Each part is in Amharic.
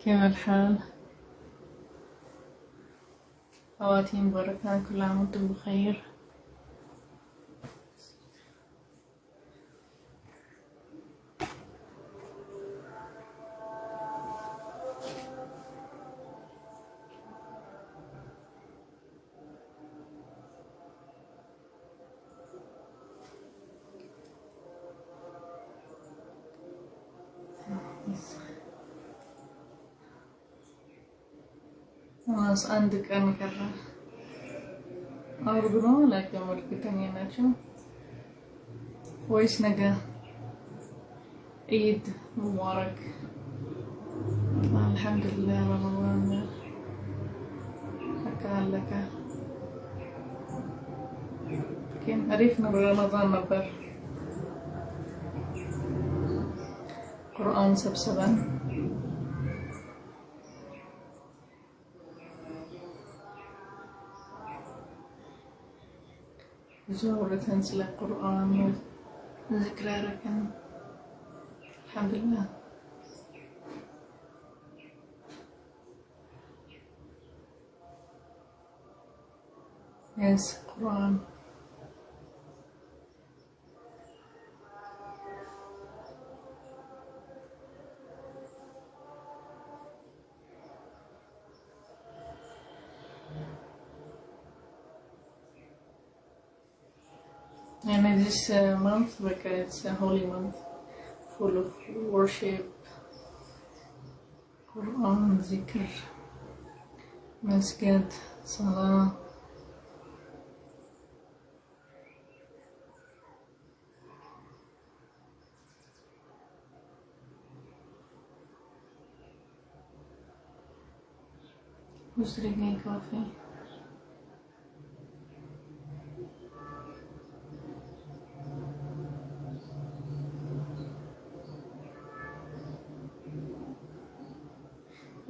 كيف الحال؟ خواتيم بركة، كل عام وانتم بخير. خلاص አንድ ቀን ቀረ። አርብ ነው አላውቅም እርግጠኛ ናቸው ወይስ ነገ? ኢድ ሙባረክ። አልሐምዱሊላህ ረመዳን አለቀ። ግን አሪፍ ነው ረመዳን ነበር። ቁርአን ሰብስበን زورة سلا القرآن وذكرى ركن الحمد لله. Yes, Quran. And this month, like it's a holy month, full of worship, Quran, zikr, masjid, salah. Who's drinking coffee?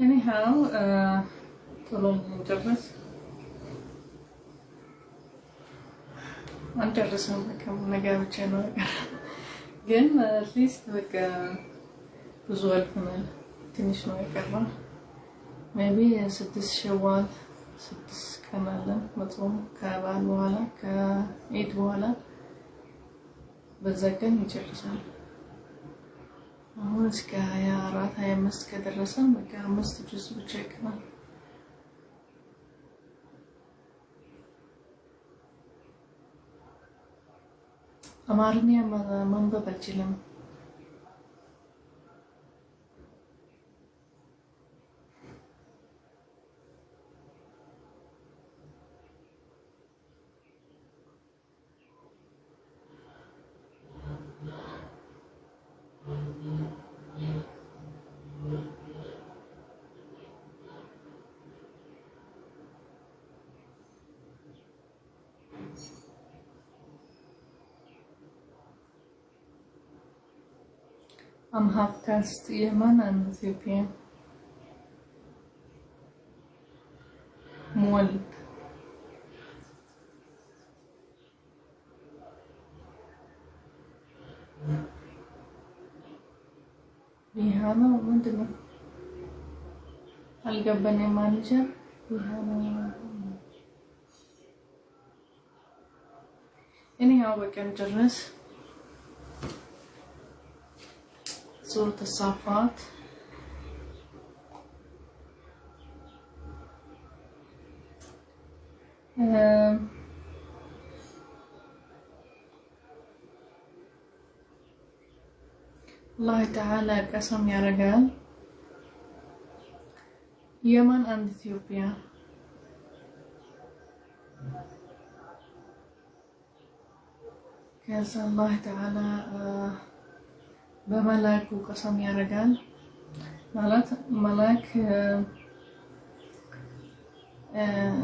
Anyhow, tolong mencemas. አንጨርስም በቃ ነገር ብቻ ነው ግን at least በቃ ብዙ አልፈናል። ትንሽ ነው የቀረው። maybe 6 ሸዋል 6 ቀን አለን መጾም ከበዓል በኋላ ከኢድ በኋላ በዛ ቀን ይጨርሳል። አሁን እስከ 24 25 ከደረሰን በቃ 5 ጁዝ ብቻ ይቀራል። አማርኛ ማንበብ አልችልም። I'm half caste Yemen and Ethiopian. مولد ريحانة ومدنة الجبنة مانجر ريحانة. anyhow we can جرس سورة الصافات. الله تعالى قسم يا رجال يمن and Ethiopia. كذا الله تعالى በመላኩ ቀሰም ያረጋል ማለት መላክ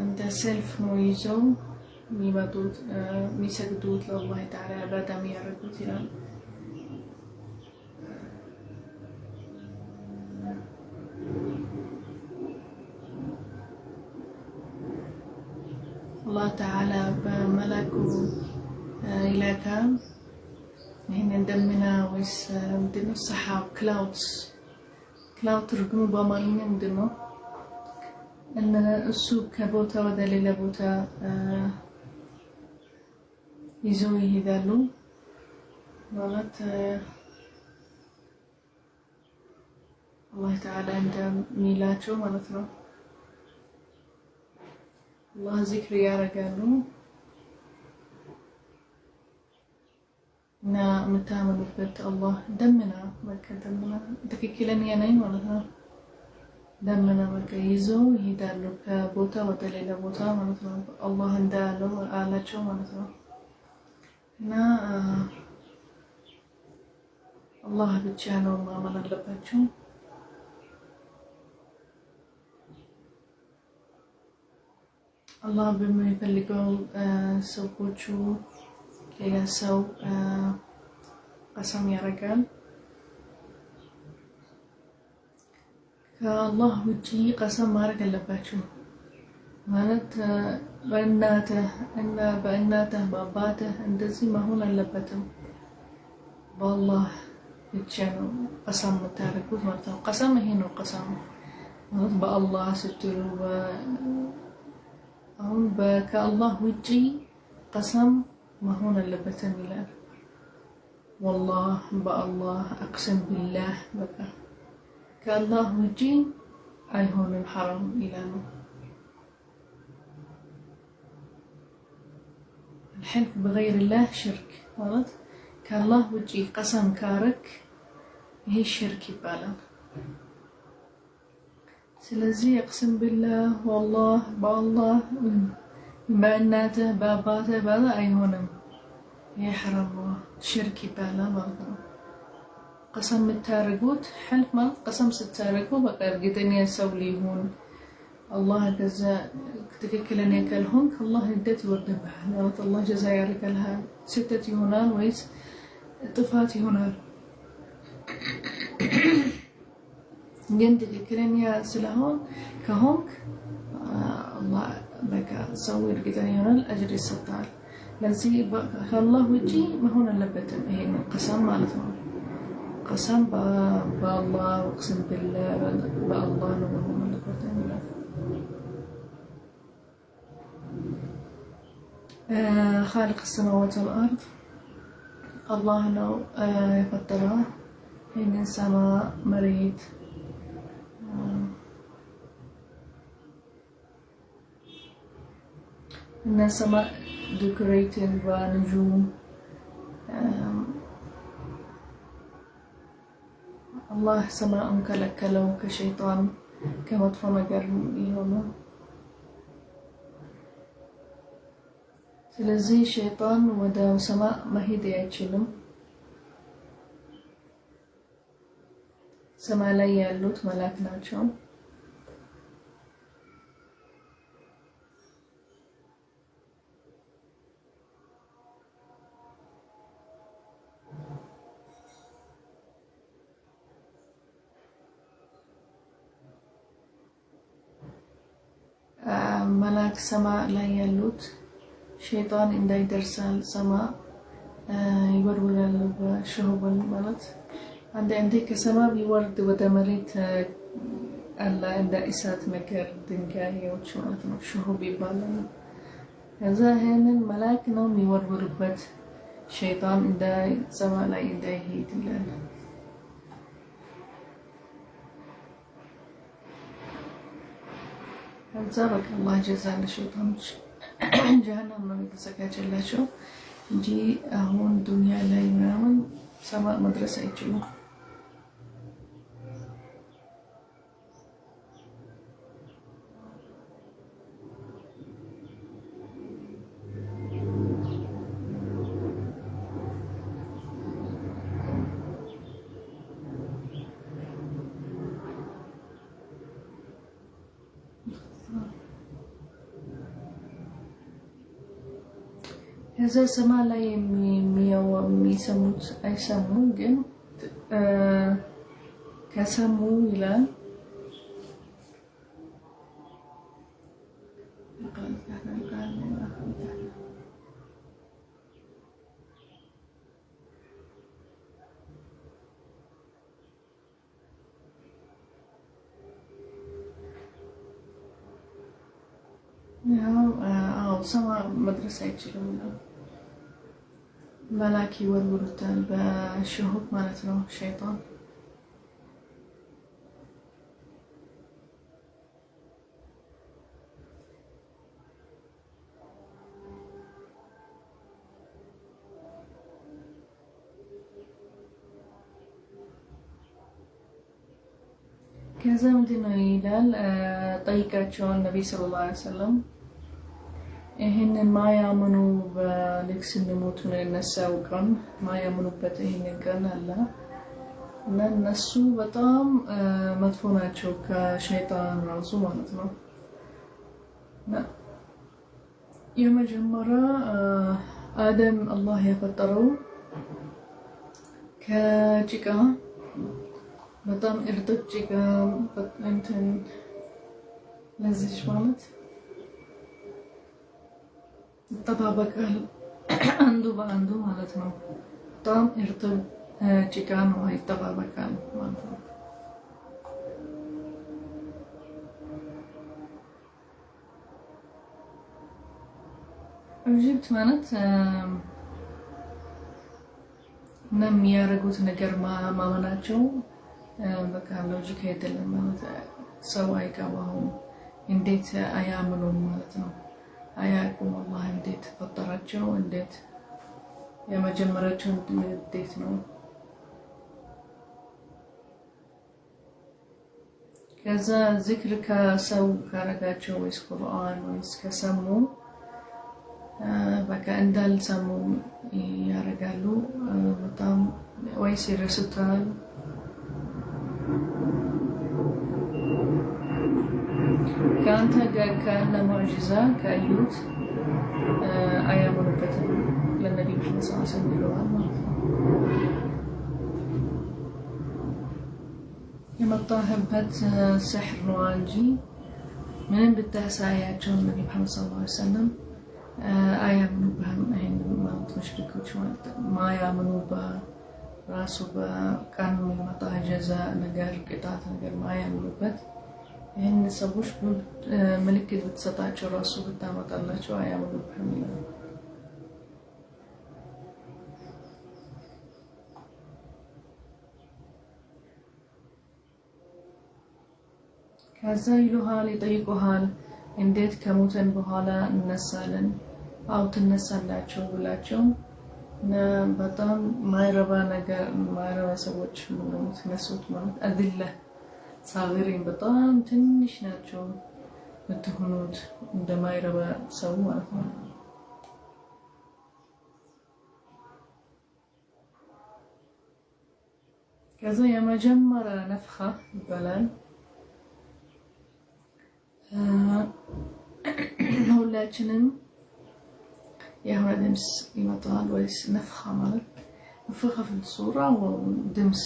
እንደ ሰልፍ ነው ይዘው የሚመጡት የሚሰግዱት ለአላህ ተዓላ ኢባዳ የሚያደርጉት ይላል። አላህ ተዓላ በመላኩ ይላካል። ይሄን እንደምና ወይስ ምንድነው ሰሐብ ክላውድስ ክላውድ ትርጉሙ በአማርኛ ምንድን ነው? እሱ ከቦታ ወደ ሌላ ቦታ ይዘው ይሄዳሉ ማለት አላህ ተዓላ እንደሚላቸው ማለት ነው። አላህ ዚክር ያደርጋሉ እና የምታመኑበት አላህ ደመና በቃ ደመና ትክክለኛ ነኝ ማለት ነው። ደመና በቃ ይዘው ይሄዳሉ ከቦታ ወደ ሌላ ቦታ ማለት ነው። አላህ እንዳለው አላቸው ማለት ነው። እና አላህ ብቻ ነው ማመን አለባቸው። አላህ በሚፈልገው ሰዎቹ ሌላ ሰው ቀሰም ያደርጋል። ከአላህ ውጪ ቀሰም ማድረግ አለባቸው ማለት በእናትህ እና በእናትህ በአባትህ እንደዚህ መሆን አለበትም። በአላህ ብቻ ነው ቀሰም የምታደርጉት ማለት ነው። ቀሰም ይሄ ነው ቀሰም ማለት በአላህ ስትሉ አሁን ከአላህ ውጪ ቀሰም መሆን አለበትም ይላል። ወላህ በአላህ አቅሰም ቢላህ በቃ ከአላህ ውጪ አይሆንም ሐራም ይላሉ። الحلف بغير الله شرك ማለት ከአላህ ውጪ ቀሰም ካረክ ይሄ ሽርክ ይባላል። ስለዚህ አቅሰም ቢላህ ወላህ በአላህ በእናትህ በአባትህ ባላ አይሆንም። ይሄ ሐራም ነው ሽርክ ይባላል ማለት ነው። ቀሰም የምታደርጉት ሕልፍ ማለት ቀሰም ስታደርጉ በቃ እርግጠኛ ሰው ሊሆን አላህ ከዛ ትክክለኛ ካልሆንክ አላህ እንዴት ይወርድብሃል ማለት አላህ ጀዛ ያደርግልሃል። ስህተት ይሆናል ወይስ ጥፋት ይሆናል። ግን ትክክለኛ ስለሆን ከሆንክ አላህ በቃ ሰው እርግጠኛ ይሆናል፣ አጅር ይሰጣል። ለዚህ ከአላህ ውጪ መሆን አለበትም ይሄ ቀሰም ማለት ነው። قسم بالله اقسم بالله بالله ነው መሆን አለበት የሚለው خالق السماوات والأرض الله ነው የፈጠረው ይህንን ሰማይ መሬት እና ሰማይ ዲኮሬትድ በንጁም الله سماء كلكلو كشيطان كمطفى مجر يومه ስለዚህ ሸይጣን ወደ ሰማይ መሄድ አይችልም። ሰማይ ላይ ያሉት መላእክት ናቸው። መላእክት ሰማይ ላይ ያሉት ሸይጣን እንዳይደርሳል ሰማይ ይወርወራሉ በሽሁበል ማለት አንዴ ከሰማይ ቢወርድ ወደ መሬት አላ እንደ እሳት ነገር ድንጋዮች ማለት ነው ሽሁብ ይባላል። ከዛ ይሄንን መላእክት ነው የሚወርወሩበት ሸይጣን እንዳይ ሰማይ ላይ እንዳይሄድ ይላል። ከዛ በቃ አላህ ጀዛል ሸይጣኖች ጀሃነም ነው የተዘጋጀላቸው እንጂ አሁን ዱንያ ላይ ምናምን ሰማይ መድረስ አይችሉም። ከዛ ሰማይ ላይ የሚሰሙት አይሰሙም፣ ግን ከሰሙ ይላል ሰማ መድረስ አይችልም። መላክ ይወልውሉታል በሽሁቅ ማለት ነው ሸይጣን። ከዛ ምንድን ነው ይላል ጠይቃቸውን ነቢ ሰለላሁ ዐለይሂ ወሰለም ይህንን ማያምኑ በልክ ስንሞቱ ነው የነሳው ቀን ማያምኑበት ይህንን ቀን አለ እና እነሱ በጣም መጥፎ ናቸው ከሸይጣን ራሱ ማለት ነው። የመጀመሪያ አደም አላህ የፈጠረው ከጭቃ በጣም እርጥብ ጭቃ እንትን ለዚች ማለት ይጠባበቃል አንዱ በአንዱ ማለት ነው። በጣም እርጥብ ጭቃ ነው ይጠባበቃል ማለት ነው። እጅብት ማለት እና የሚያደርጉት ነገር ማመናቸው በቃ ሎጂክ አይደለም ማለት ሰው አይገባውም። እንዴት አያምኑም ማለት ነው። አያውቁም አላህ እንዴት ፈጠራቸው፣ እንዴት የመጀመሪያቸው እንዴት ነው። ከዛ ዚክር ከሰው ካረጋቸው ወይስ ቁርአን ወይስ ከሰሙ በቃ እንዳልሰሙ ያረጋሉ። በጣም ወይስ ይረሱታል። ከአንተ ጋር ካለ ሙዕጂዛ ካዩት አያምኑበትም። ለነቢ መሐመድ ሰለላሁ ዐለይሂ ወሰለም ይለዋል ማለት ነው። የመጣህበት ስሕር ነው እንጂ ምንም ብታሳያቸው ነቢ መሐመድ ሰለላሁ ዐለይሂ ወሰለም አያምኑብህም። ይሄን ማለት ሙሽሪኮች ማለት ማያምኑ በራሱ በቀን የሚመጣ ጀዛ ነገር ቅጣት ነገር ማያምኑበት ይህን ሰዎች ምልክት ብትሰጣቸው ራሱ ብታመጣላቸው አያምኑብህም ይላል። ከዛ ይሉሃል ይጠይቁሃል እንዴት ከሞተን በኋላ እነሳለን? አው ትነሳላቸው ብላቸው በጣም ማይረባ ነገር ማይረባ ሰዎች ነው ትነሱት ማለት አድለ ሳቢሪን በጣም ትንሽ ናቸው የምትሆኑት እንደማይረባ ሰው ማለት ነው። ከዛ የመጀመሪያ ነፍኻ ይባላል። ሁላችንም የሆነ ድምፅ ይመጣል ወይስ ነፍኻ ማለት ነፍኻ ፍልሱራ ድምፅ።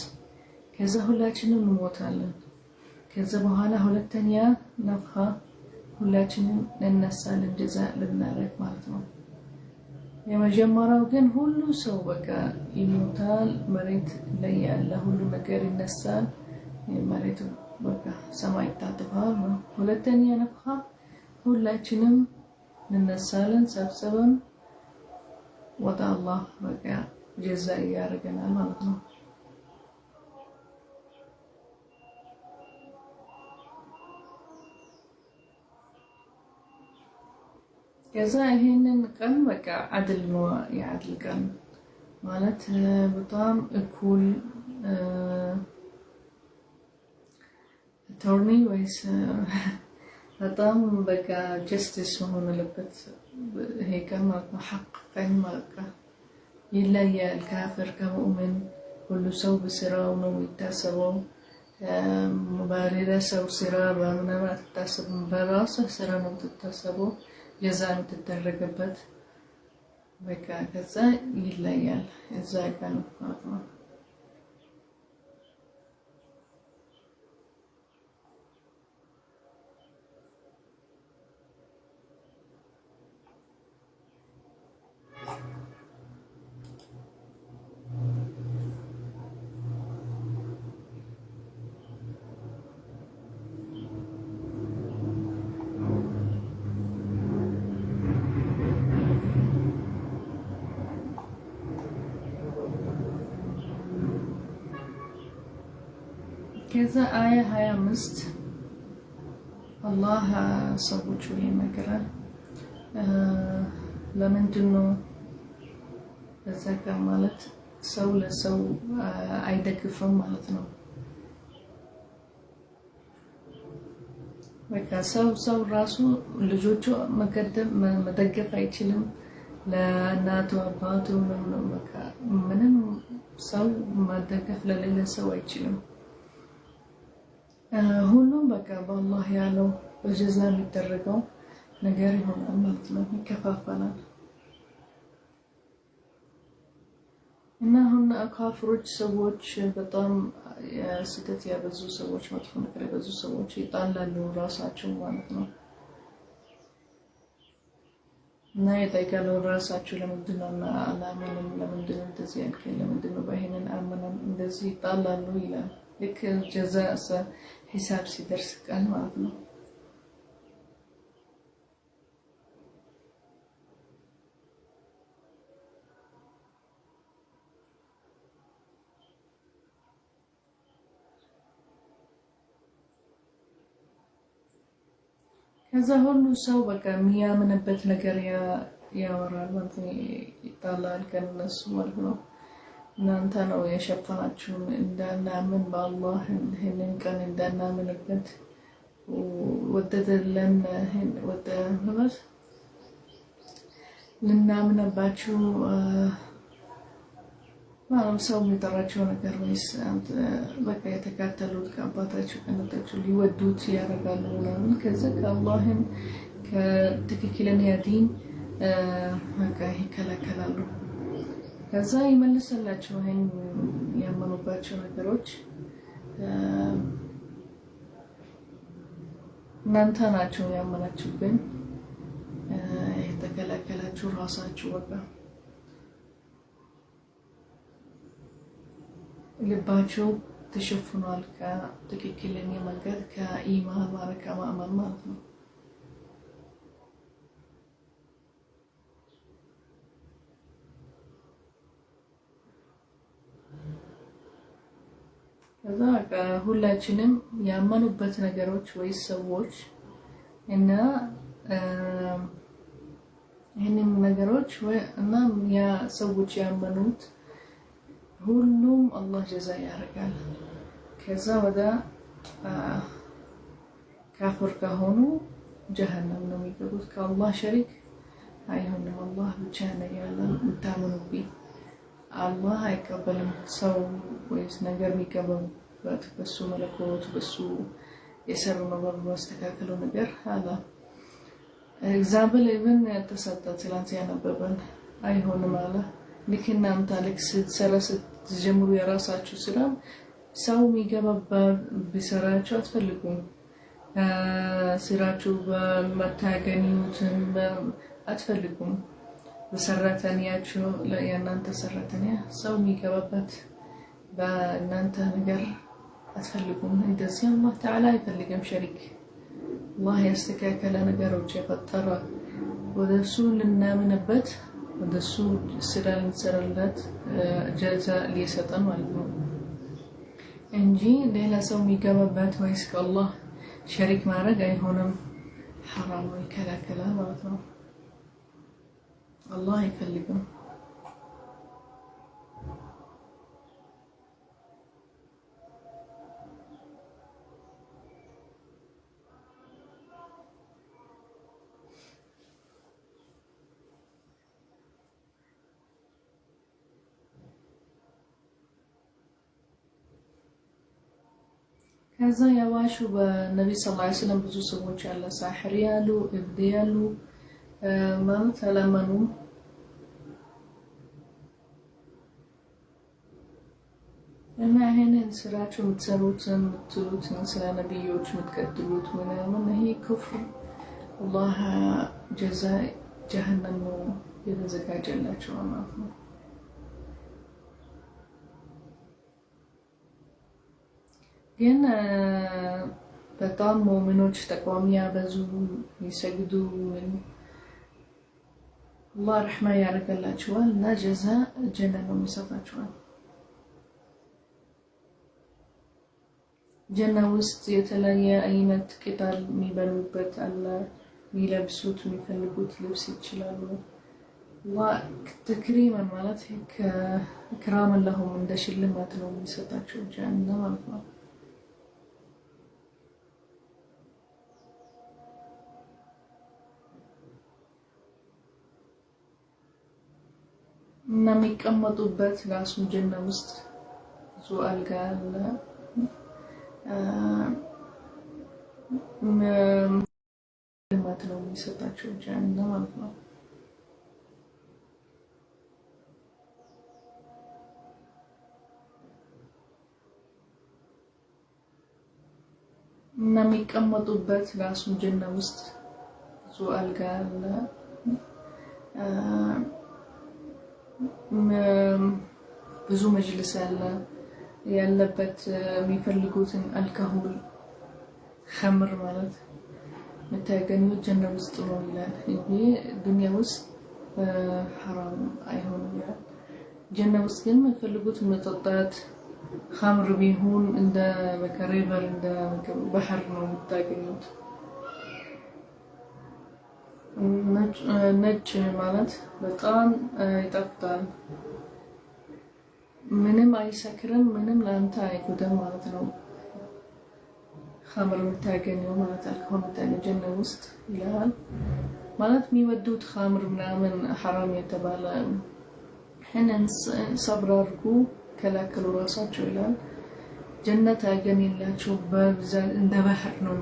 ከዛ ሁላችንም እንሞታለን። ከዛ በኋላ ሁለተኛ ነፍኻ ሁላችንም እንነሳለን ጀዛ ልናረግ ማለት ነው። የመጀመሪያው ግን ሁሉ ሰው በቃ ይሞታል። መሬት ላይ ያለ ሁሉ ነገር ይነሳል። መሬቱ በቃ ሰማይ ይታጠፋል። ሁለተኛ ነፍኻ ሁላችንም እንነሳለን ሰብስበን ወደ አላህ በቃ ጀዛ ያደርገናል ማለት ነው። ከዛ ይሄንን ቀን በቃ አድል ነው የአድል ቀን ማለት በጣም እኩል ቶርኒ ወይስ በጣም በቃ ጀስቲስ መሆን አለበት ይሄ ቀን ማለት ነው። ሐቅ ቀን ማለት ይለያል ካፍር ከሙእምን ሁሉ ሰው በስራው ነው የሚታሰበው። በሌላ ሰው ስራ በምንም አትታሰብም። በራስህ ስራ ነው የምትታሰበው ጀዛ የምትደረግበት በቃ ከዛ ይለያል እዛ ቀን ማለት ነው። ከዛ አያ 25 አላህ ሰዎቹ ይነግራል። ለምንድን ነው በዛ ቀን ማለት ሰው ለሰው አይደግፍም ማለት ነው። በቃ ሰው ራሱ ልጆቹ መደገፍ አይችልም። ለእናቱ አባቱ በቃ ምንም ሰው መደገፍ ለሌለ ሰው አይችልም። ሁሉም በቃ በአላህ ያለው በጀዛ የሚደረገው ነገር ይሆናል ማለት ነው። ይከፋፈላል እና አሁን ካፍሮች ሰዎች በጣም ስህተት ያበዙ ሰዎች፣ መጥፎ ነገር ያበዙ ሰዎች ይጣላሉ ራሳቸው ማለት ነው። እና ይጠይቃሉ ራሳቸው ለምንድን ነው አላመንም? ለምንድን ነው እንደዚህ ያልከኝ? ለምንድን ነው በይሄንን አመናም? እንደዚህ ይጣላሉ ይላል። ልክ ጀዛ ሂሳብ ሲደርስ ቀን ማለት ነው። ከዛ ሁሉ ሰው በቃ የሚያምንበት ነገር ያወራል ማለት ነው። ይጣላል ከነሱ ማለት ነው። እናንተ ነው የሸፈናችሁን እንዳናምን በአላህ ይህንን ቀን እንዳናምንበት ወደደለን ወደንበት ልናምንባችሁ ማለት ሰው የሚጠራቸው ነገር ወይስ በቃ የተካተሉት ከአባታቸው ከነታቸው ሊወዱት ያደርጋሉ ምናምን ከዛ ከአላህም ከትክክለኛ ዲን በቃ ይከላከላሉ። ከዛ ይመልሰላቸው ይሄን ያመኑባቸው ነገሮች እናንተ ናችሁ ያመናችሁ ግን የተከላከላችሁ ራሳችሁ በቃ ልባቸው ተሸፍኗል ከትክክለኛ መንገድ ከኢማን ማለት ከማመን ማለት ነው። ከዛ ሁላችንም ያመኑበት ነገሮች ወይ ሰዎች እና ይሄንን ነገሮች እና ያ ሰዎች ያመኑት ሁሉም አላህ ጀዛ ያደርጋል። ከዛ ወደ ካፍር ከሆኑ ጀሃነም ነው የሚገቡት። ከአላህ ሸሪክ አይሆንም። አላህ ብቻ ነው ያለው የምታምኑብኝ። አላህ አይቀበልም ሰው ወይስ ነገር የሚቀበሉበት በሱ መለኮት በሱ የሰሩ ነገር ማስተካከለው ነገር አላ ኤግዛምፕል ኢቭን ተሰጠ ትላንት ያነበበን አይሆንም አለ። ልክ እናንተ ልክ ስትሰራ ስትጀምሩ የራሳችሁ ስራ ሰው የሚገባ ቢሰራችሁ አትፈልጉም። ስራችሁ በመታገኙትን አትፈልጉም። በሰራተኛችሁ የእናንተ ሰራተኛ ሰው የሚገባበት በእናንተ ነገር አትፈልጉም። እንደዚህ አላህ ተዓላ አይፈልግም ሸሪክ። አላህ ያስተካከለ ነገሮች የፈጠረ ወደሱ ልናምንበት ወደሱ ስራ ልንሰራለት ጀዛ ሊሰጠን ማለት ነው እንጂ ሌላ ሰው የሚገባበት ወይስ ከአላህ ሸሪክ ማድረግ አይሆንም። ሐራም ነው፣ ይከላከላል ማለት ነው። አላህ አይፈልግም። ከዛ ያዋሹ በነብይ ሰለላሁ ዐለይሂ ወሰለም ብዙ ሰዎች ያለ ሳሕር ያሉ እብድ ያሉ ማለት አላመኑም። እና ይሄንን ስራችሁ የምትሰሩትን የምትሉትን ስለ ነብዮች የምትቀጥሉት ምናምን ይሄ ክፍር አላህ ጀዛ ጀሃነም ነው የተዘጋጀላቸው ማለት ነው። ግን በጣም ሙእሚኖች ተቋሚ ያበዙ ይሰግዱ አላህ ረሕማ ያደርግላቸዋል እና ጀዛ ጀነት ነው የሚሰጣቸዋል። ጀና ውስጥ የተለያየ አይነት ቅጠል የሚበሉበት አለ። የሚለብሱት የሚፈልጉት ልብስ ይችላሉ። ተክሪመን ማለት ከክራመን ለሁም እንደ ሽልማት ነው የሚሰጣቸው ጀና ማለት ነው። እና የሚቀመጡበት ራሱ ጀና ውስጥ ብዙ አልጋ አለ። ሽልማት ነው የሚሰጣቸው ጀና ማለት ነው። እና የሚቀመጡበት ራሱ ጀና ውስጥ ብዙ አልጋ አለ። ብዙ መጅልስ አለ ያለበት የሚፈልጉትን አልኮሆል ኸምር ማለት የምታገኙት ጀና ውስጥ ነው ይላል እንጂ ዱንያ ውስጥ ሐራም አይሆንም ይላል። ጀና ውስጥ ግን የምትፈልጉት መጠጣት ኸምር ቢሆን እንደ በከሬበር እንደ ባህር ነው የምታገኙት። ነጭ ማለት በጣም ይጣፍጣል። ምንም አይሰክርም፣ ምንም ለአንተ አይጎዳም ማለት ነው። ኸምር የምታገኘው ማለት አልኮሆል የምታገኘው ጀና ውስጥ ይላል ማለት የሚወዱት ኸምር ምናምን ሐራም የተባለ ይህንን ሰብር አድርጉ ከላከሉ ራሳቸው ይላል። ጀነት ያገኝላቸው በብዛት እንደ ባህር ነው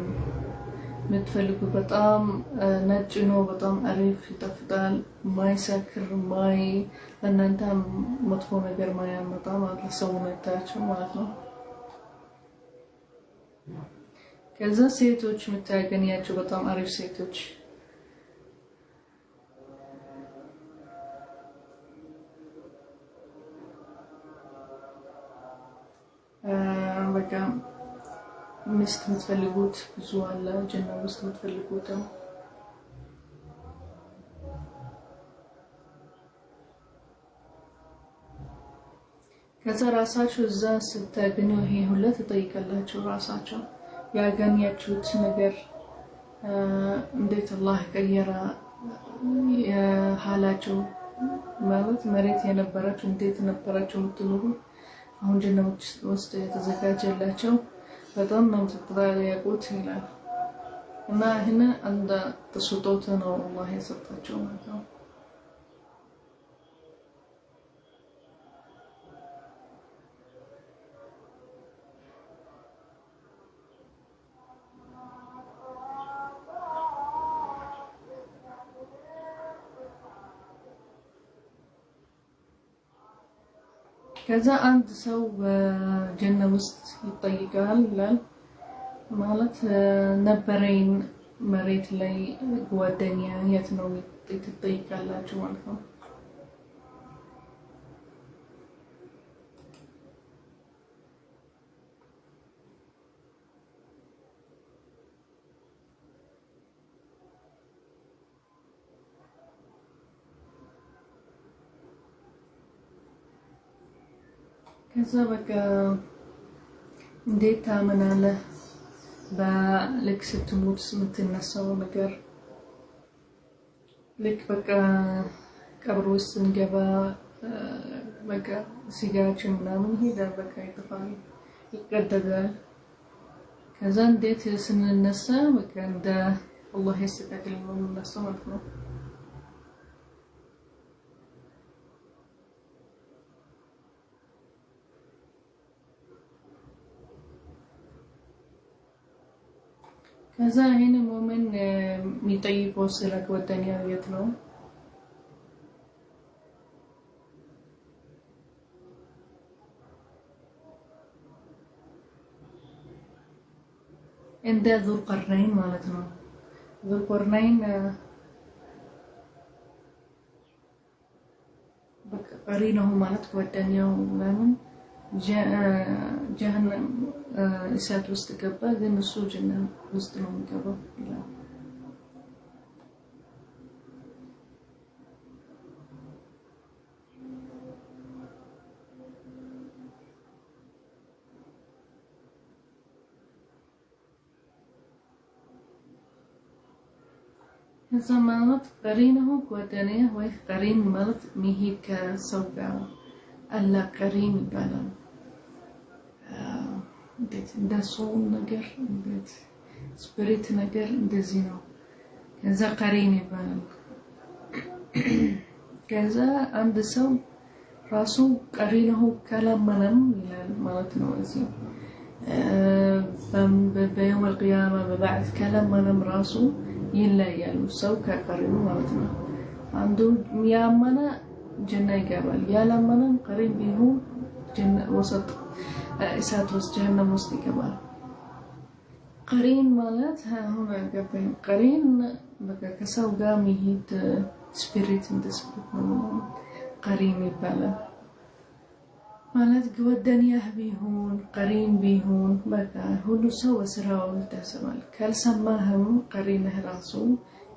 የምትፈልጉ። በጣም ነጭ ነው፣ በጣም አሪፍ ይጣፍጣል። ማይሰክር ማይ ለእናንተ መጥፎ ነገር ማያመጣ ማለት ለሰውነታቸው ማለት ነው። ከዛ ሴቶች የምታገኛቸው በጣም አሪፍ ሴቶች በቃ ሚስት የምትፈልጉት ብዙ አለ ጀና ውስጥ የምትፈልጉት። ከዛ ራሳቸው እዛ ስታገኙ ይሄ ሁሉ ትጠይቃላችሁ። ራሳቸው ያገኛችሁት ነገር እንዴት አላህ ቀየረ የሐላቸው ማለት መሬት የነበራችሁ እንዴት ነበራችሁ የምትኖሩ አሁን ጀና ውስጥ የተዘጋጀላቸው በጣም ነው ተጠያቁት ይላል። እና ይሄን አንድ ተስጦታ ነው አላህ የሰጣቸው ማለት ነው። ከዛ አንድ ሰው በጀና ውስጥ ይጠይቃል ይላል ማለት ነበረኝ መሬት ላይ ጓደኛ የት ነው ትጠይቃላችሁ ማለት ነው። ከዛ በቃ እንዴት ታምናለህ በልክ ስትሞት የምትነሳው ነገር ልክ በቃ ቀብር ውስጥ እንገባ በቃ ሲጋራችን ምናምን ሄዳል በቃ ይጠፋል ይቀደዳል። ከዛ እንዴት ስንነሳ በቃ እንደ አላህ ያስተካክል ነው የምንነሳው ማለት ነው። ከዛ ይሄን ሞመን የሚጠይቀው ስለ ጓደኛው የት ነው እንደ ዙልቀርነይን ማለት ነው። ዙልቀርነይን በቃ ቀሪ ነው ማለት ጓደኛው ምናምን ጀሃነም እሳት ውስጥ ገባ፣ ግን እሱ ጀና ውስጥ ነው የሚገባው ይላል። زمانات قرينه ጓደኛ ወይ قرين ማለት ሚሄድ ከሰው ጋር አላ قرين ይባላል እንዴት እንደሱ ነገር እንዴት ስፒሪት ነገር እንደዚህ ነው ከዛ قرين ይባላል ከዛ አንድ ሰው ራሱ قرينه ከላመነም ይላል ማለት ነው እዚህ በيوم القيامة በባዕድ ከላመነም ራሱ ይለያሉ ሰው ከቀሪኑ ማለት ነው አንዱ ያመነ ጀና ይገባል ያላመነም ቀሪን ቢሆን ጀና ወሰጥ እሳት ውስጥ ጀሃነም ውስጥ ይገባል ቀሪን ማለት አሁን ገባኝ ቀሪን በቃ ከሰው ጋር የሚሄድ ስፒሪት እንደስፒሪት ነው ቀሪን ይባላል ማለት ጓደኛ ቢሆን ቀሪን ቢሆን በቃ ሁሉ ሰው ስራው ይታሰባል ካልሰማህም ቀሪንህ ራሱ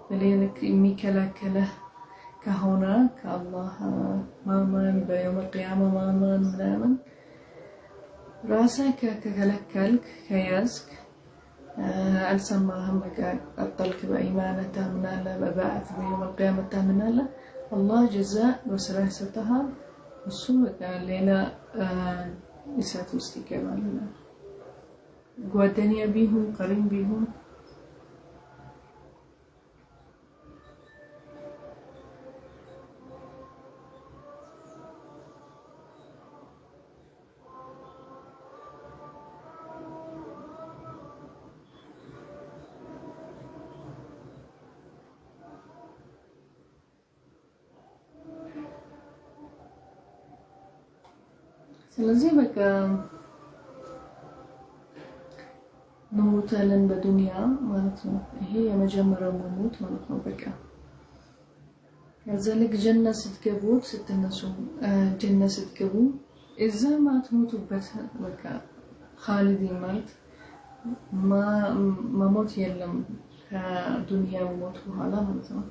በሌሊት የሚከላከልህ ከሆነ ከአላህ ማመን በየውም القيامة ማመን ምናምን ራስህ ከከለከልክ ከያዝክ አልሰማህም በቃ ቀጠልክ በኢማንህ ታምናለህ በባዕት በየውም القيامة ታምናለህ አላህ ጀዛእ በስራህ ሰጥተሃል እሱ በቃ ሌላ እሳት ውስጥ ይገባል ጓደኛ ቢሆን ቀሪን ቢሆን ስለዚህ በቃ ሞተልን በዱንያ ማለት ነው ይሄ የመጀመሪያው ሞት ማለት ነው በቃ ከዘለክ ጀነት ስትገቡ ስትነሱ ጀነት ስትገቡ እዛ ማትሞቱበት በቃ ኻሊዲ ማለት ማሞት የለም ከዱንያ ሞት በኋላ ማለት ነው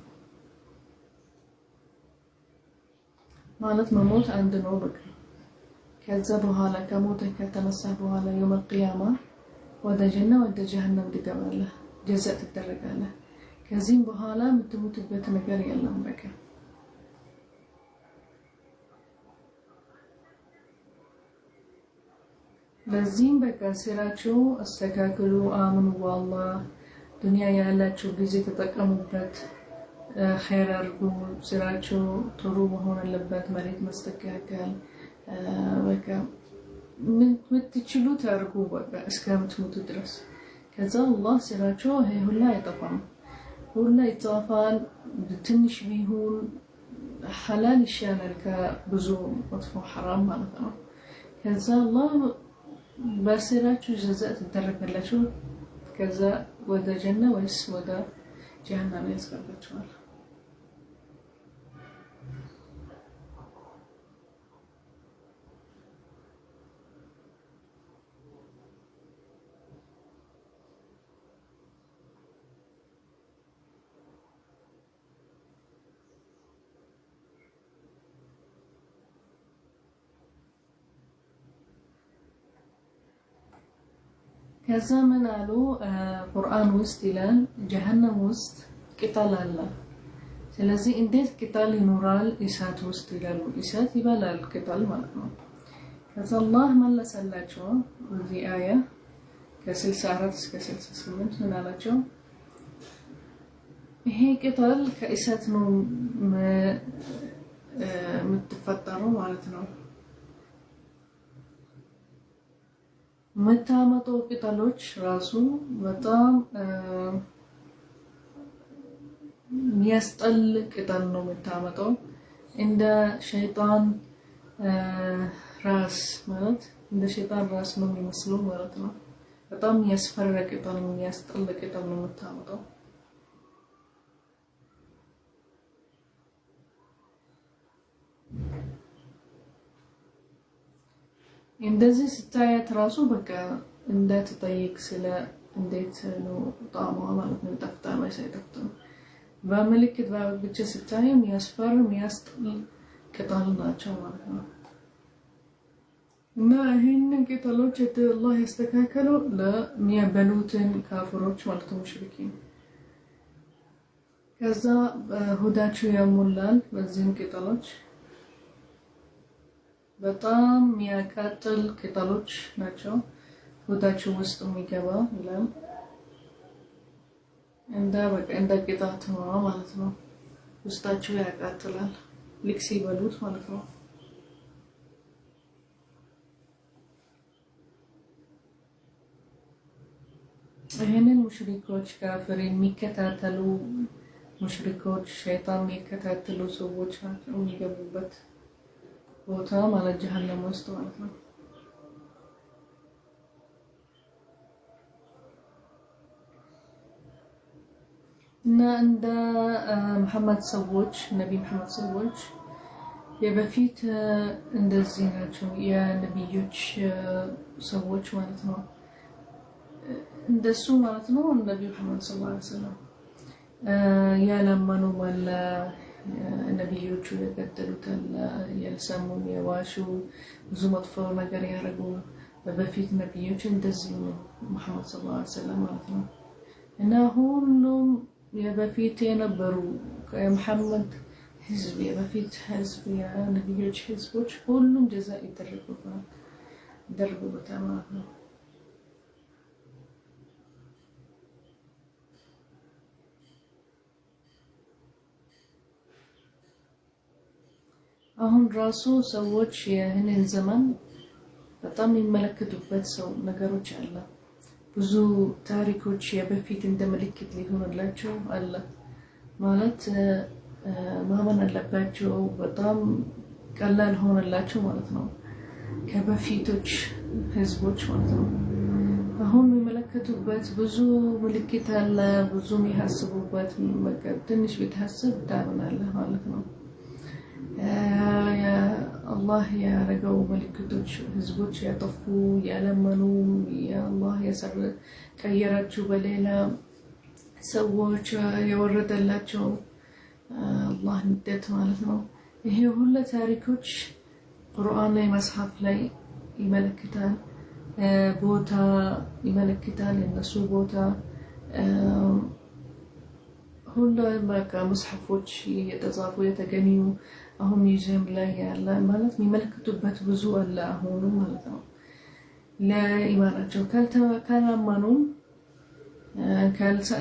ማለት መሞት አንድ ነው በቃ ከዛ በኋላ ከሞት ከተነሳ በኋላ يوم القيامة ወደ ጀና ወደ ጀሃነም ትገባለህ ጀዛእ ትደረጋለህ ከዚህም በኋላ የምትሞትበት ነገር የለም በቃ ለዚህም በቃ ስራችሁ አስተካክሉ አምኑ والله ዱንያ ያላችሁ ጊዜ ተጠቀሙበት ኸይር አድርጉ ስራችሁ ጥሩ መሆን አለበት መሬት መስተካከል በቃ ምትችሉት አድርጉ በቃ እስከምትሞቱ ድረስ ከዛ አላህ ስራችሁ ይሄ ሁላ አይጠፋም ሁላ ይጠፋል ትንሽ ቢሆን ሐላል ይሻላል ከብዙ መጥፎ ሐራም ማለት ነው ከዛ አላህ በስራችሁ ጀዛእ ትደረጋላችሁ ከዛ ወደ ጀና ወይስ ወደ ጀሃነም ያስገባችኋል ከዛ ምን አሉ ቁርአን ውስጥ ይላል ጀሃነም ውስጥ ቅጠል አለ ስለዚህ እንዴት ቅጠል ይኖራል እሳት ውስጥ ይላሉ እሳት ይበላል ቅጠል ማለት ነው ከዛ አላህ መለሰላቸው በዚህ አያ ከ64 እስከ 68 ምን አላቸው ይሄ ቅጠል ከእሳት ነው የምትፈጠረው ማለት ነው መታመጣው ቅጠሎች ራሱ በጣም የሚያስጠል ቅጠል ነው መታመጣው እንደ ሸይጣን ራስ ማለት እንደ ሸይጣን ራስ ነው የሚመስለው ማለት ነው በጣም ያስፈራ ቅጠል ነው የሚያስጠል ቅጠል ነው መታመጣው እንደዚህ ስታያት ራሱ በቃ እንዳትጠይቅ ስለ እንዴት ነው ጣዕሟ ማለት ነው ይጣፍጣል ወይስ አይጣፍጥም በመልክት ብቻ ስታይ የሚያስፈራ የሚያስጠል ቅጠል ናቸው ማለት ነው እና ይሄንን ቅጠሎች አላህ ያስተካከለው ለሚያበሉትን ካፍሮች ማለት ነው ሙሽሪኪን ከዛ ሆዳቸው ያሞላል በዚህም ቅጠሎች በጣም የሚያቃጥል ቅጠሎች ናቸው ሆዳቸው ውስጥ የሚገባ ይላል እንደ ቅጣት ነው ማለት ነው ውስጣቸው ያቃጥላል ልክ ሲበሉት ማለት ነው ይሄንን ሙሽሪኮች ካፍር የሚከታተሉ ሙሽሪኮች ሸይጣን የሚከታተሉ ሰዎች ናቸው የሚገቡበት ቦታ ማለት ጀሃነም ውስጥ ማለት ነው እና እንደ መሐመድ ሰዎች ነብይ መሐመድ ሰዎች የበፊት እንደዚህ ናቸው የነብዮች ሰዎች ማለት ነው እንደሱ ማለት ነው ነብዩ መሐመድ ሰለላሁ ዐለይሂ ወሰለም ያላመኑ ወላ ነብዮቹ የገደሉትን ያልሰሙ የዋሹ ብዙ መጥፎ ነገር ያደረጉ በፊት ነብዮች እንደዚህ ነው መሐመድ ሰለላሁ ዐለይሂ ወሰለም ማለት ነው እና ሁሉም የበፊት የነበሩ የመሐመድ ህዝብ የበፊት ህዝብ የነብዮች ህዝቦች ሁሉም ጀዛ ይደረጉበታል ማለት ነው አሁን ራሱ ሰዎች ይህንን ዘመን በጣም የሚመለከቱበት ሰው ነገሮች አለ ብዙ ታሪኮች የበፊት እንደ ምልክት ሊሆንላቸው አለ ማለት ማመን አለባቸው በጣም ቀላል ሆነላቸው ማለት ነው ከበፊቶች ህዝቦች ማለት ነው አሁን የሚመለከቱበት ብዙ ምልክት አለ ብዙ የሚያስቡበት ትንሽ ቢታሰብ ታምናለህ ማለት ነው አላህ ያረገው ምልክቶች ህዝቦች ያጠፉ ያለመኑ የአላህ ቀየራቸው በሌላ ሰዎች የወረደላቸው አላህ ንደት ማለት ነው ይሄ ሁሉ ታሪኮች ቁርአን ላይ መጽሐፍ ላይ ይመለከታል ቦታ ይመለከታል የነሱ ቦታ ሁሉ በቃ መጽሐፎች የተጻፉ የተገኙ አሁን ሚውዚየም ላይ ያለ ማለት የሚመለከቱበት ብዙ አለ አሁን ማለት ነው ለኢማናቸው ካላመኑ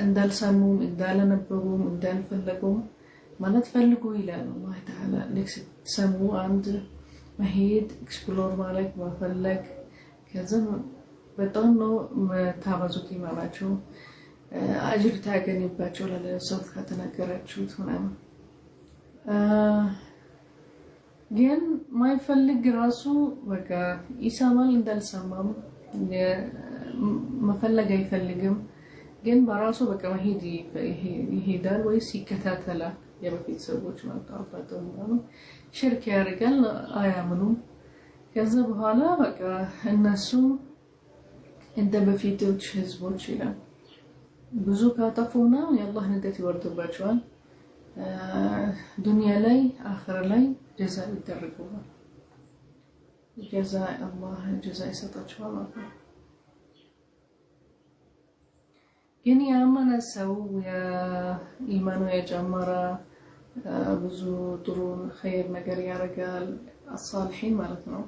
እንዳልሰሙ እንዳልነበሩም እንዳልፈለጉም ማለት ፈልጉ ይላል አላህ ተዓላ ለሰሙ አንድ መሄድ ኤክስፕሎር ማለት መፈለግ ከዛ በጣም ነው ታባዙት ኢማናቸው አጅር ታገኙባቸው ለሰው ከተናገራችሁት ምናምን ግን ማይፈልግ ራሱ በቃ ይሰማል እንዳልሰማም መፈለግ አይፈልግም ግን በራሱ በቃ መሄድ ይሄዳል ወይስ ይከታተላል የበፊት ሰዎች ማለት አባቶች ነው ሽርክ ያደርጋል አያምኑም ከዛ በኋላ በቃ እነሱ እንደ በፊቶች ህዝቦች ይላል ብዙ ካጠፉና የአላህ ንደት ይወርድባቸዋል ዱንያ ላይ አኺራ ላይ ጀዛ ይደረጋል ጀዛ አላህ ጀዛ ይሰጣቸዋል ማለት ነው ግን ያመነ ሰው የኢማኑ የጀመረ ብዙ ጥሩ ኸይር ነገር ያደርጋል አሳልሒን ማለት ነው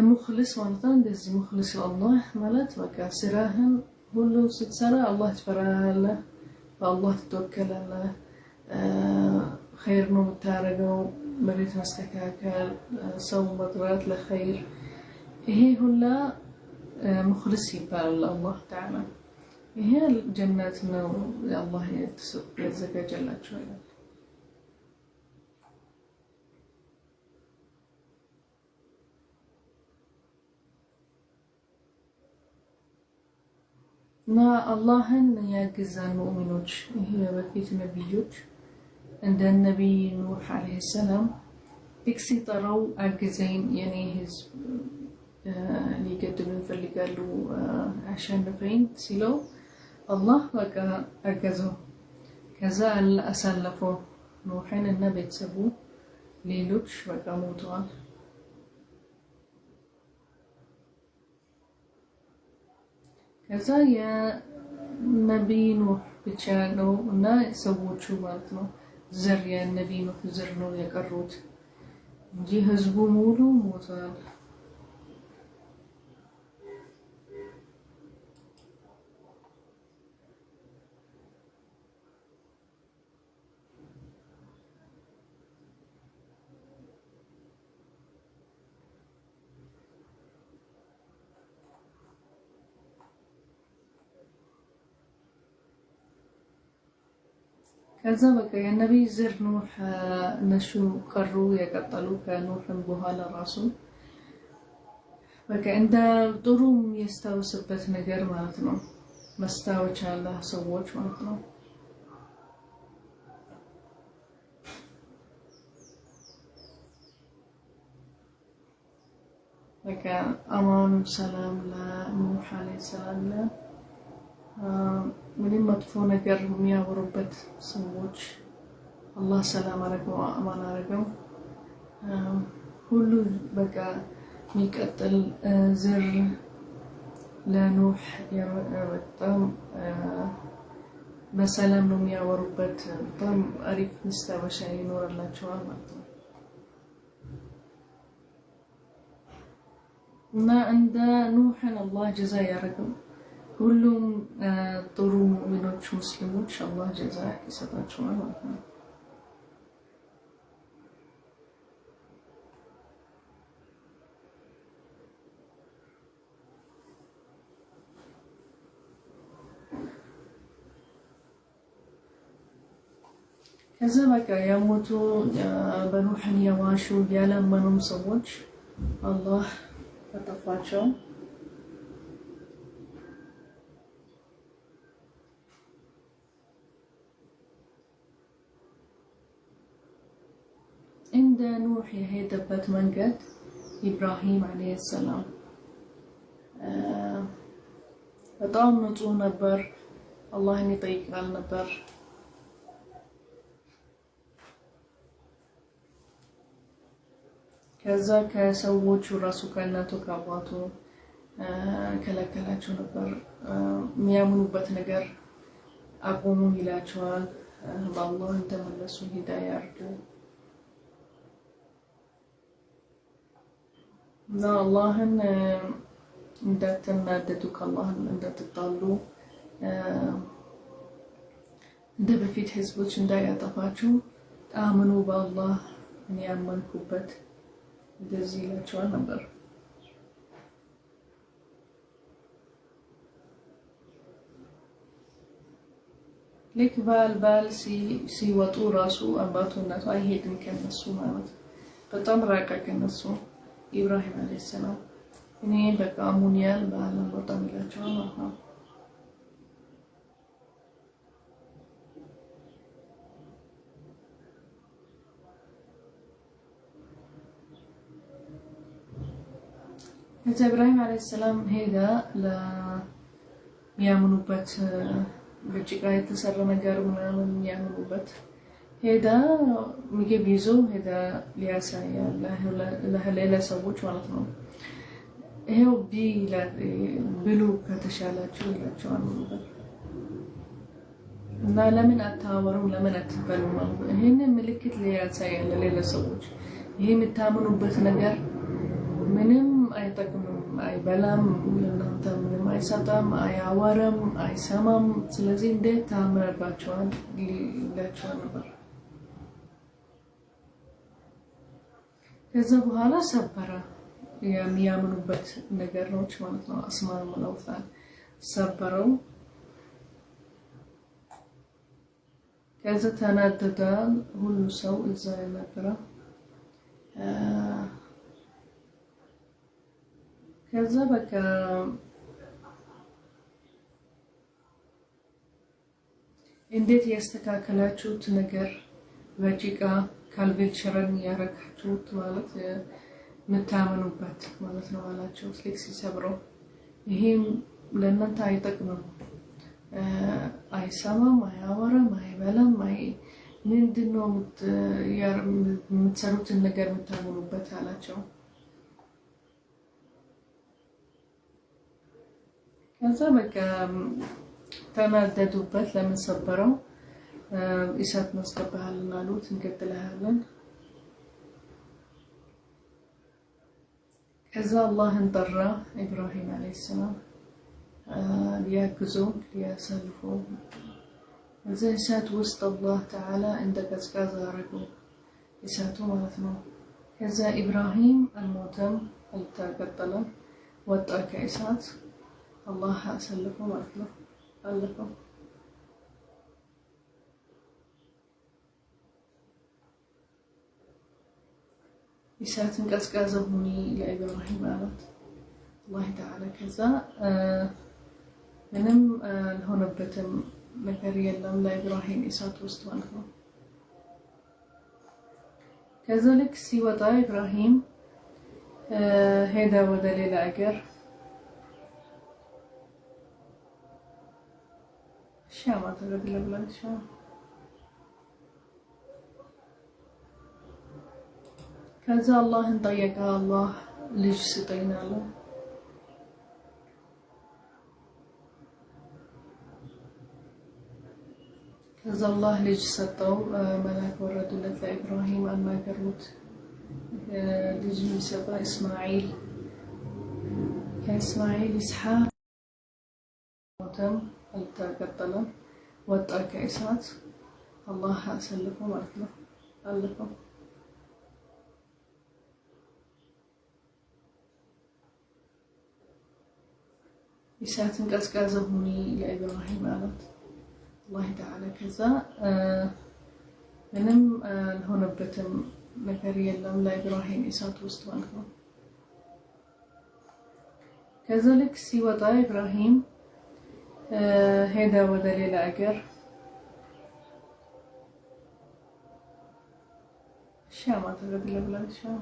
ሙኽሊስ ማለት ነው እንደዚህ ሙኽሊስ ለአላህ ማለት በቃ ስራህን ሁሉ ስትሰራ አላህ ትፈራለህ በአላህ ትተወከላለህ ኸይር ነው የምታደርገው መሬት ማስተካከል ሰው መጥራት ለኸይር ይሄ ሁላ ሙኽሊስ ይባላል አላህ ተዓላ ይሄ ጀነት ነው አላህ ያዘጋጀላቸው ይላል እና አላህን ያግዛል ሙእሚኖች ይሄ በፊት ነብዮች እንደ ነብይ ኑህ አለይሂ ሰላም ሲጠራው አግዘኝ የኔ ህዝብ ሊገድሉ ይፈልጋሉ አሸንፈኝ ሲለው አላህ በቃ አገዘው ከዛ አሳለፈው ኑህን እና ቤተሰቡ ሌሎች በቃ ሞተዋል ከዛ ነቢይ ኑህ ብቻ ነው እና ሰዎቹ ማለት ነው ዘር የነቢይ ኑህ ዘር ነው የቀሩት እንጂ ህዝቡ ሙሉ ሞቷል። ከዛ በቃ የነቢይ ዘር ኑህ እነሱ ቀሩ የቀጠሉ ከኑህም በኋላ ራሱ በቃ እንደ ጥሩ የሚያስታውስበት ነገር ማለት ነው። መስታወቻ ያለ ሰዎች ማለት ነው። በቃ አማኑ ሰላም ለኑህ አለይሂ ሰላም ምንም መጥፎ ነገር የሚያወሩበት ሰዎች አላህ ሰላም አረገው አማን አረገው ሁሉ በቃ የሚቀጥል ዘር ለኑህ በጣም በሰላም ነው የሚያወሩበት። በጣም አሪፍ መስታወሻ ይኖርላቸዋል ማለት ነው። እና እንደ ኑህን አላህ ጀዛ ያረገው ሁሉም ጥሩ ሙእሚኖች ሙስሊሞች አላህ ጀዛ ይሰጣቸዋል ማለት ነው። ከዛ በቃ የሞቱ በኑህን የዋሹ ያላመኑም ሰዎች አላህ አጠፋቸው። እንደ ኑህ የሄደበት መንገድ ኢብራሂም አለይሂ ሰላም በጣም ንጹህ ነበር። አላህን ይጠይቃል ነበር። ከዛ ከሰዎቹ ራሱ ከእናቱ ከአባቱ ከለከላቸው ነበር። የሚያምኑበት ነገር አቁሙ ይላቸዋል። በአላህ ተመለሱ ሂዳያ ያርዱ እና አላህን እንዳትናደዱ ከአላህን እንዳትጣሉ እንደ በፊት ህዝቦች እንዳያጠፋችሁ አምኑ በአላህ እኔ ያመንኩበት እንደዚህ ይላቸዋል ነበር። ልክ ባል ሲወጡ ራሱ አባቱ እናቱ አይሄድም ከነሱ ማለት በጣም ራቀ ከነሱ ኢብራሂም አለይሂ ሰላም እኔ በቃ አሙኒያል ባል በጣም ይላቸዋል ማለት ነው። ኢብራሂም አለይሂ ሰላም ሄዳ ለሚያምኑበት በጭቃ የተሰራ ነገር ምናምን የሚያምኑበት ሄዳ ምግብ ይዞ ሄዳ ሊያሳያ ለሌላ ሰዎች ማለት ነው። ይሄው ብሉ ከተሻላችሁ ይላቸዋል ነበር። እና ለምን አታወሩም ለምን አትበሉም ማለት ነው። ይሄንን ምልክት ሊያሳያ ለሌላ ሰዎች ይሄ የምታምኑበት ነገር ምንም አይጠቅምም፣ አይበላም፣ ለእናንተ ምንም አይሰጣም፣ አያወራም፣ አይሰማም። ስለዚህ እንዴት ታምናባቸዋል ይላቸዋል ነበር። ከዛ በኋላ ሰበረ የሚያምኑበት ነገር ነው ማለት ነው። አስማን መለውጣን ሰበረው። ከዛ ተናደደ ሁሉ ሰው እዛ የነበረ ከዛ በቃ እንዴት ያስተካከላችሁት ነገር በጭቃ ካልቬልቸረን ያረጋችሁት ማለት የምታምኑበት ማለት ነው አላቸው። ፍሌክስ ሲሰብረው ይሄም ለእናንተ አይጠቅምም፣ አይሰማም፣ አያወራም፣ አይበላም፣ ምንድነው የምትሰሩትን ነገር የምታምኑበት አላቸው። ከዛ በቃ ተናደዱበት። ለምን ሰበረው? እሳት እናስገባሃለን አሉት። እንገድልሃለን። ከዛ አላህን ጠራ ኢብራሂም አለይሂ ሰላም ሊያግዘው ሊያሳልፈው። እዛ እሳት ውስጥ አላህ ተዓላ እንደ ቀዝቃዛ አረገው እሳቱ ማለት ነው። ከዛ ኢብራሂም አልሞተም፣ አልተቀጠለም፣ ወጣ ከእሳት አላህ አሳልፈው ማለት ነው። አለፈው። እሳትን ቀዝቃዛ ሁኒ ለኢብራሂም አላት አላህ ተዓላ። ከዛ ምንም አልሆነበትም ነገር የለም ለኢብራሂም እሳት ውስጥ ማለት ነው። ከዛ ልክ ሲወጣ ኢብራሂም ሄደ ወደ ሌላ አገር ሻማ ተገድለብላል ሻማ። ከዛ አላህን ጠየቀ። አላህ ልጅ ስጠኝ አለው። ከዛ አላህ ልጅ ሰጠው። መላክ ወረዱለት ለኢብራሂም አናገሩት። ልጅ የሚሰጣ እስማኤል። ከእስማኤል ኢስሐቅ ሞተም፣ አልተቀጠለም፣ ወጣ ከእሳት አላህ አሰልፈው ማለት ነው። አለፈው። እሳትን ቀዝቃዛ ሁኒ ለኢብራሂም አላት አላህ ተዓላ። ከዛ ምንም አልሆነበትም ነገር የለም ለኢብራሂም እሳት ውስጥ ማለት ነው። ከዛ ልክ ሲወጣ ኢብራሂም ሄደ ወደ ሌላ አገር ሻማ ተገድለብላል ሻማ።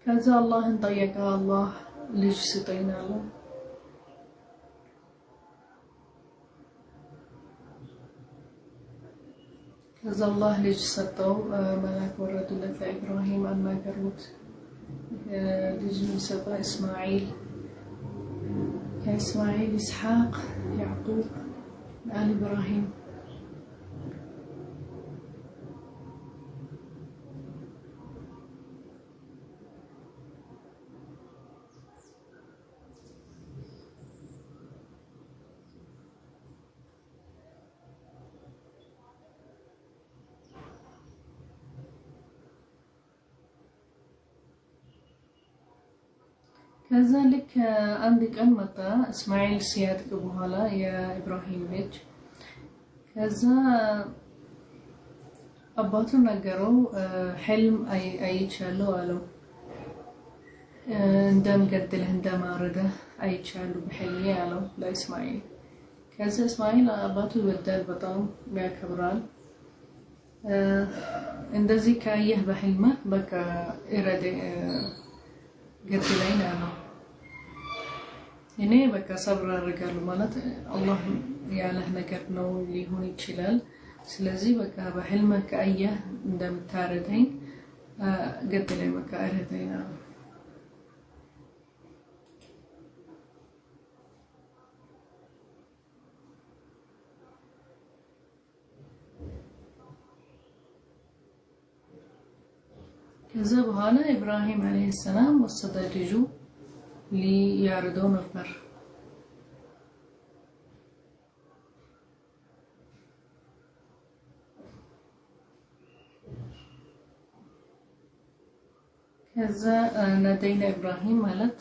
ከዛ አላህን ጠየቀ። አላህ ልጅ ስጠኝ አለው። ከዛ አላህ ልጅ ሰጠው። መላክ ወረዱለት ለኢብራሂም አናገሩት። ልጅ የሚሰጣ እስማኤል። ከእስማኤል ኢስሐቅ፣ ያዕቁብ፣ አል ኢብራሂም። ከዛ ልክ አንድ ቀን መጣ እስማኤል ሲያድግ በኋላ የኢብራሂም ልጅ። ከዛ አባቱ ነገረው። ህልም አይቻለሁ አለው። እንደምገድልህ እንደማረደህ አይቻለሁ በህልሜ አለው ለእስማኤል። ከዛ እስማኤል አባቱ ይወዳል፣ በጣም ያከብራል። እንደዚህ ካየህ በህልምህ በቃ እረድ ገድለኝ አለው። እኔ በቃ ሰብር አደርጋለሁ ማለት አላህ ያለህ ነገር ነው ሊሆን ይችላል። ስለዚህ በቃ በህልምህ ካየህ እንደምታረደኝ ገድለኝ በቃ እረደኝ አለው። ከዛ በኋላ ኢብራሂም አለይሂ ሰላም ወሰደ ልጁ ሊያርደው ነበር። ከዛ ነደይና ኢብራሂም ማለት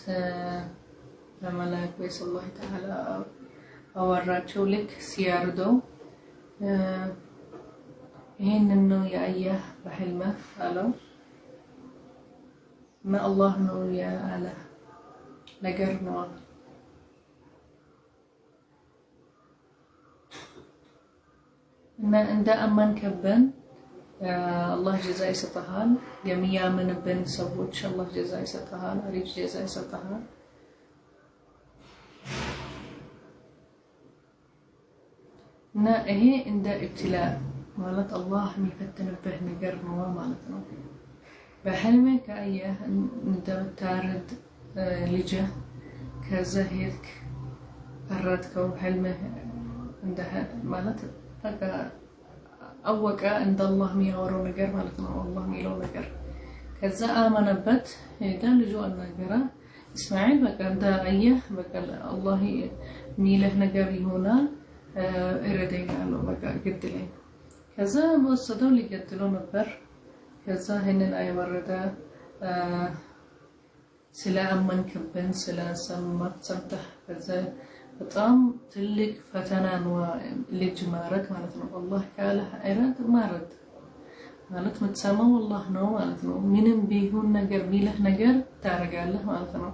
ለመላክ ወሰላሁ ተዓላ አወራቸው። ልክ ሲያርደው ይሄንን ነው ያየህ በህልምህ አለው። ما الله ነው ያለ ነገር ነው። እና እንደ አመንከብን አላህ ጀዛ ይሰጥሃል። የሚያምንብን ሰዎች አላህ ጀዛ ይሰጥሃል፣ አሪፍ ጀዛ ይሰጥሃል። እና ይሄ እንደ ኢብትላ ማለት አላህ የሚፈትንብህ ነገር ነው ማለት ነው። በህልምህ ካየህ እንደምታረድ ልጅህ ከዛ ሄድክ አራትከው ህልምህ እንደ ማለት በቃ አወቀ እንደ አላህ የሚያወራው ነገር ማለት ነው አላህ የሚለው ነገር ከዛ አመነበት ሄዳ ልጁ አናገራ እስማኤል በቃ እንደ አየህ በቃ አላህ የሚልህ ነገር ይሆናል እረዳኝ አለው በቃ ግድለኝ ከዛ ወሰደው ሊገድለው ነበር ከዛ ይሄንን አይወረደ ስለ አመንክብን ስለ ሰምተህ ከዛ በጣም ትልቅ ፈተና ነው ልጅ ማረድ ማለት ነው አላህ ካለ አይራት ማረድ ማለት የምትሰማው አላህ ነው ማለት ነው ምንም ቢሆን ነገር ሚለህ ነገር ታረጋለህ ማለት ነው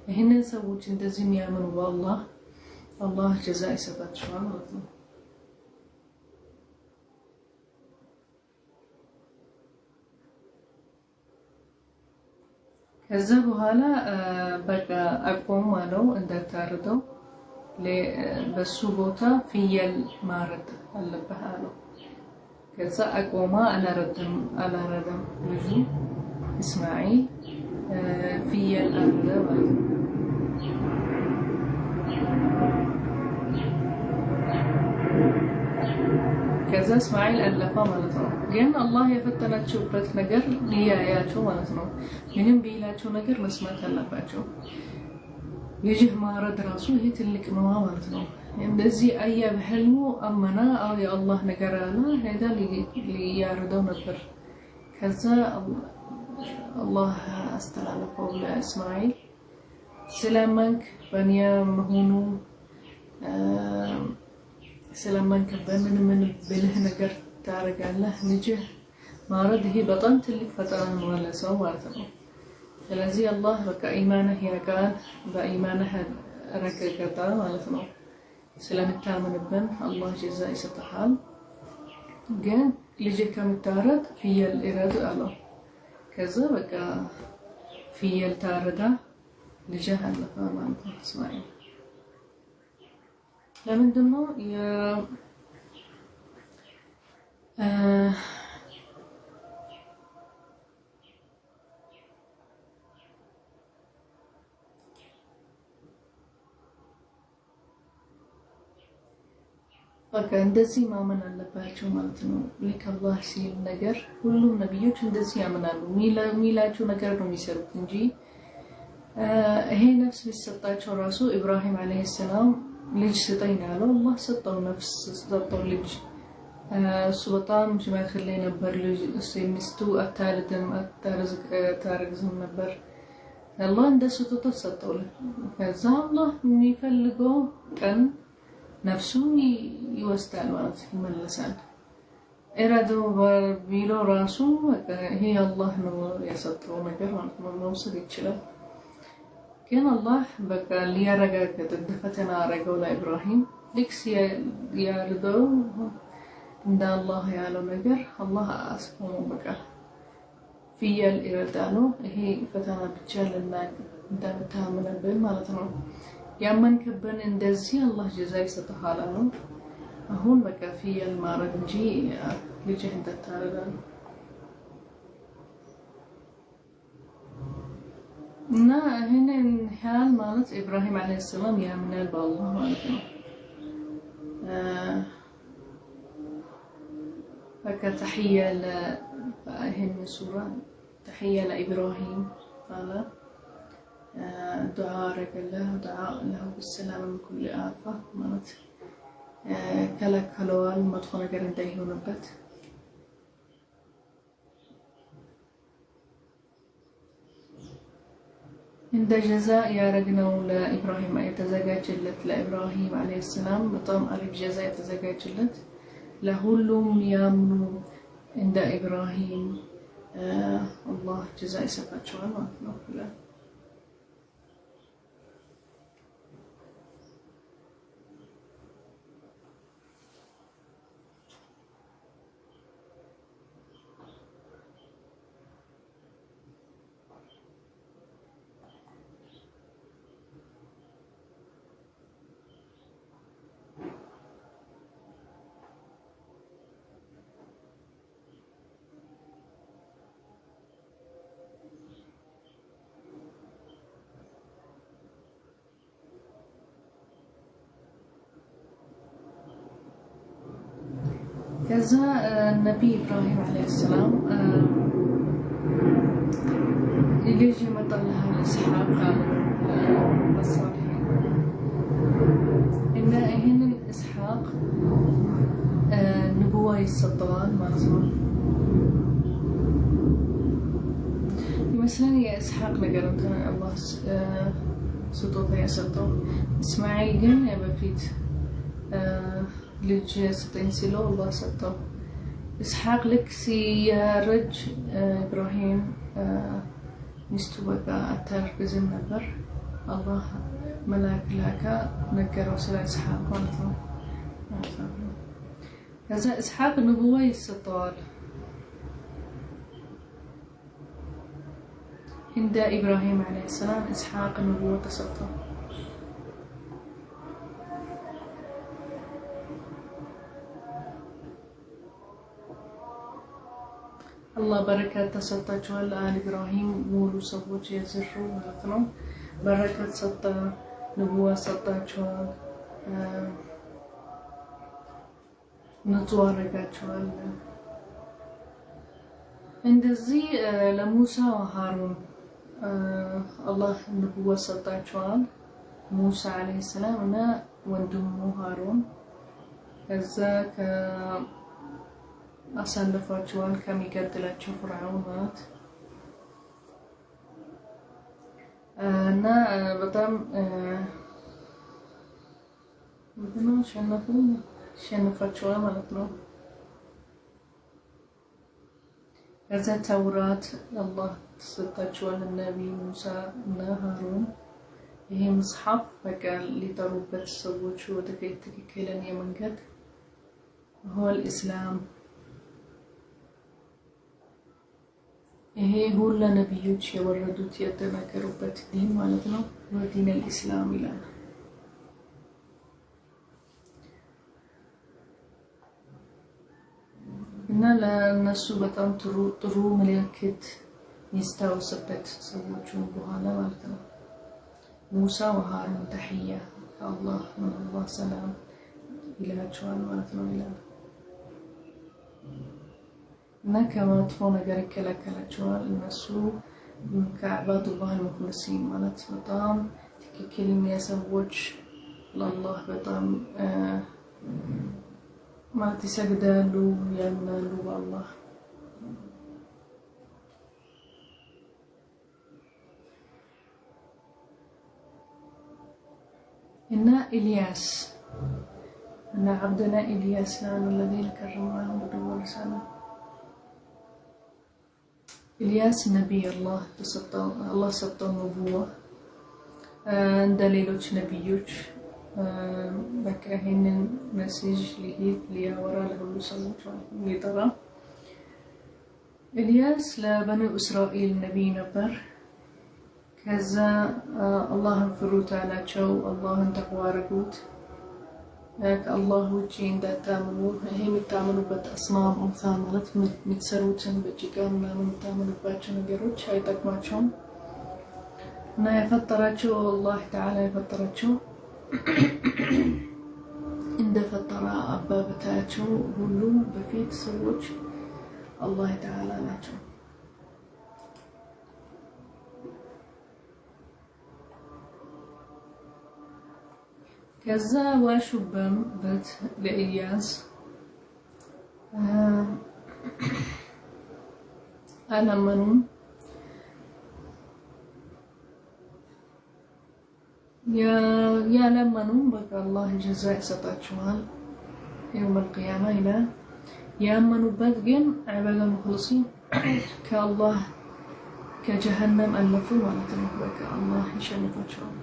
ይሄንን ሰዎች እንደዚህ የሚያምኑ በአላህ አላህ ጀዛ ይሰጣቸዋል ማለት ነው ከዛ በኋላ በቃ አቆም አለው እንዳታርደው በሱ ቦታ ፍየል ማረድ አለበት አለው ከዛ አቆማ አላረደም ልጁ እስማኤል ፍየል አረደ ማለት ነው ከዛ እስማኤል አለፈ ማለት ነው ግን አላህ የፈተናቸውበት ነገር ሊያያቸው ማለት ነው ምንም ቢላቸው ነገር መስማት አለባቸው ልጅህ ማረድ ራሱ ይሄ ትልቅ ነው ማለት ነው እንደዚህ አያ በህልሙ አመና አው የአላህ ነገር አለ ሄዳ ሊያርደው ነበር ከዛ አላህ አስተላለፈው ለእስማኤል ስለማንክ በኒያ መሆኑ ስለማንክ በምን ብልህ ነገር ታረጋለህ ልጅህ ማረድ ይሄ በጣም ትልቅ ፈተና ነው ለሰው ማለት ነው ስለዚህ አላህ በቃ ኢማንህ ያቃል በኢማንህ ረከከታ ማለት ነው ስለምታምንብን አላህ ጀዛ ይሰጥሃል ግን ልጅህ ከምታረድ ፍየል እረድ አለው ከዛ በቃ ፍየል ታረዳ ልጅህ አለፈ ማለት ነው እስማኤል ለምንድን ነው በቃ እንደዚህ ማመን አለባቸው ማለት ነው ልክ አላህ ሲል ነገር ሁሉም ነብዮች እንደዚህ ያምናሉ ሚላቸው ነገር ነው የሚሰሩት እንጂ ይሄ ነፍስ ቢሰጣቸው ራሱ ኢብራሂም አለይሂ ሰላም ልጅ ስጠኝ አለው አላህ ሰጠው ነፍስ ሰጠው ልጅ እሱ በጣም ሽማግሌ ነበር ልጅ ሚስቱ አታረግዝም ነበር አላህ እንደሱ ተሰጠው ከዛ አላህ የሚፈልገው ቀን ነፍሱ ይወስዳል ማለት ይመለሳል እራዶ ቢሎ ራሱ ይሄ አላህ ነው የሰጠው ነገር ማለት ነው መውሰድ ይችላል ግን አላህ በቃ ሊያረጋግጥ ፈተና አረገው ለኢብራሂም ልክስ ያርደው እንደ አላህ ያለው ነገር አላህ አስቆሞ በቃ ፍየል ይረዳሉ ይሄ ፈተና ብቻ እንደምታምንብን ማለት ነው ያመንክብን እንደዚህ አላህ ጀዛ ይሰጥሃል ነው አሁን በቃ ፍየል ማረድ እንጂ ልጅህ እንዳታረዳ እና ይሄንን ሐል ማለት ኢብራሂም አለይሂ ሰላም ያምናል በአላህ ማለት ነው በቃ ተህያ ለይሄን ሱራ ተህያ ለኢብራሂም ቃል دعاء له دعاء له بالسلام من كل آفة ማለት ከለከለዋል መጥፎ ነገር እንዳይሆንበት እንደ ጀዛ ያረግነው ለኢብራሂም የተዘጋጀለት ለኢብራሂም አለይሂ ሰላም በጣም አሪፍ ጀዛ የተዘጋጀለት ለሁሉም ያምኑ እንደ ኢብራሂም አላህ ጀዛ ይሰጣቸዋል ማለት ነው كذا النبي إبراهيم عليه السلام يجي مطلها الإسحاق الصالحين إن هن الإسحاق نبوة يسطوان مازون مثلا يا إسحاق نقرأتنا الله سطوطة يسطو إسماعيل جن يا بفيت ልጅ ስጠኝ ሲለው አላህ ሰጠው። ኢስሐቅ ልክ ሲያረጅ ኢብራሂም ሚስቱ በቃ አታርግዝም ነበር። አላህ መልአክ ላከ ነገረው ስለ ኢስሐቅ ማለት ነው። ከዛ ኢስሐቅ ንቡዋ ይሰጠዋል እንደ ኢብራሂም ዓለይሂ ሰላም ኢስሐቅ ንቡዋ ተሰጠው። الله بركة تسطى آل إبراهيم مولو سبوج يزرو مالتنا بركة سطى نبوة سطى جوال نتوارقة جوال عند الزي لموسى وهارون الله نبوة سطى جوال موسى عليه السلام أنا وندمو هارون كذاك አሳልፏቸዋል ከሚገድላቸው ፍርዓውን ማለት እና በጣም ምንድነው ሸነፋቸዋል ማለት ነው። ከዛ ተውራት አላህ ተሰጣቸዋል ነብይ ሙሳ እና ሃሩን። ይሄ መጽሐፍ በቃ ሊጠሩበት ሰዎች ወደ ትክክለኛ መንገድ هو الإسلام ይሄ ሁሉ ነብዮች የወረዱት የተናገሩበት ዲን ማለት ነው። ወዲን الإسلام ይላል። እና ለነሱ በጣም ጥሩ ምልክት ይስታወስበት ሰዎቹን በኋላ ማለት ነው። ሙሳ ወሃሩን ተህያ ከአላህ ወአላህ ሰላም ይላቸዋል ማለት ነው ይላል። እና ከመጥፎ ነገር ይከለከላቸዋል። እነሱ ከዕባዱላህ ሙኽሊሲን ማለት በጣም ትክክለኛ ሰዎች ለአላህ በጣም ማለት ይሰግዳሉ፣ ያምናሉ በአላህ። እና ኢልያስ እና عبدنا إلياس الذين كرمناه بدون رسالة إلياس نبي الله سطى النبوة عند ليلوش نبيوش بكا هن مسيج لهيد ليورا له سوت لترى إلياس لبني إسرائيل نبي نبر كذا الله فروت على شو الله تقوى رجوت لك الله وجه عند التامل هي متعمل بأصنام أمثال مالت متسروتن بجيكامنا من تعمل باتشون جروتش هاي تكماتشون نا يفتراتشو الله تعالى يفتراتشو عند فترة أبابتاتشو هلو بفيت سووش الله تعالى لاتشو كذا واشبم بيت لإلياس ألمنون يا لمنون بقى الله جزاء ستاتشوال يوم القيامة إلى يأمنوا بدقن عباد المخلصين كالله كجهنم ألفوا ولا تنبك الله يشنفتشوال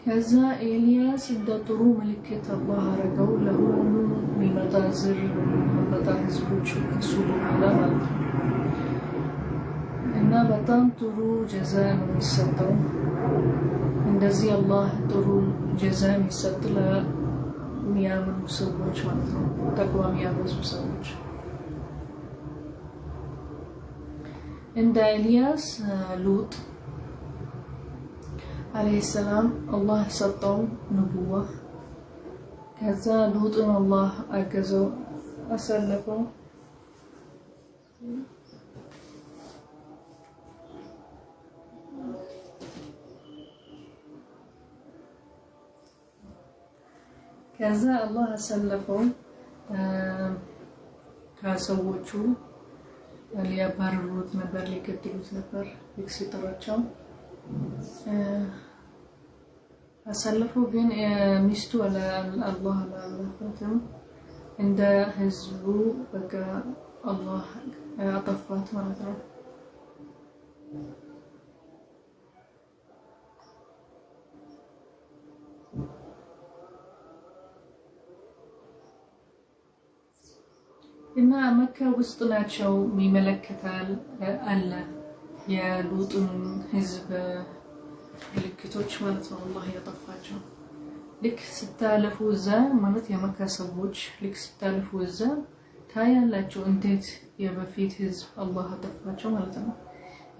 كذا إلياس الدطرو ملكة الله رجو له بمتازر بتحزبوش كسبوا على ملك إن بطن طرو جزاء من السطر عند زي الله طرو جزاء من السطر ميامن مسوج تقوى ميامن مسوج عند إلياس لوط عليه السلام الله سطو نبوة ከዛ ሉጥን አላህ አገዘው አሰለፈው። ከዛ አላህ አሰለፈው ከሰዎቹ ሊያባርሩት ነበር፣ ሊገድሉት ነበር። ሲጠራቸው አሰለፈው። ግን ሚስቱ አላህ አላለፈትም። እንደ ህዝቡ በቃ አላህ አጠፋት ማለት ነው። እና መካ ውስጥ ናቸው የሚመለከታል አለ የሉጥን ህዝብ ምልክቶች ማለት ነው። አላህ ያጠፋቸው ልክ ስታለፉ እዛ ማለት የመካ ሰዎች ልክ ስታለፉ እዛ ታያላችሁ እንዴት የበፊት ህዝብ አላህ አጠፋቸው ማለት ነው።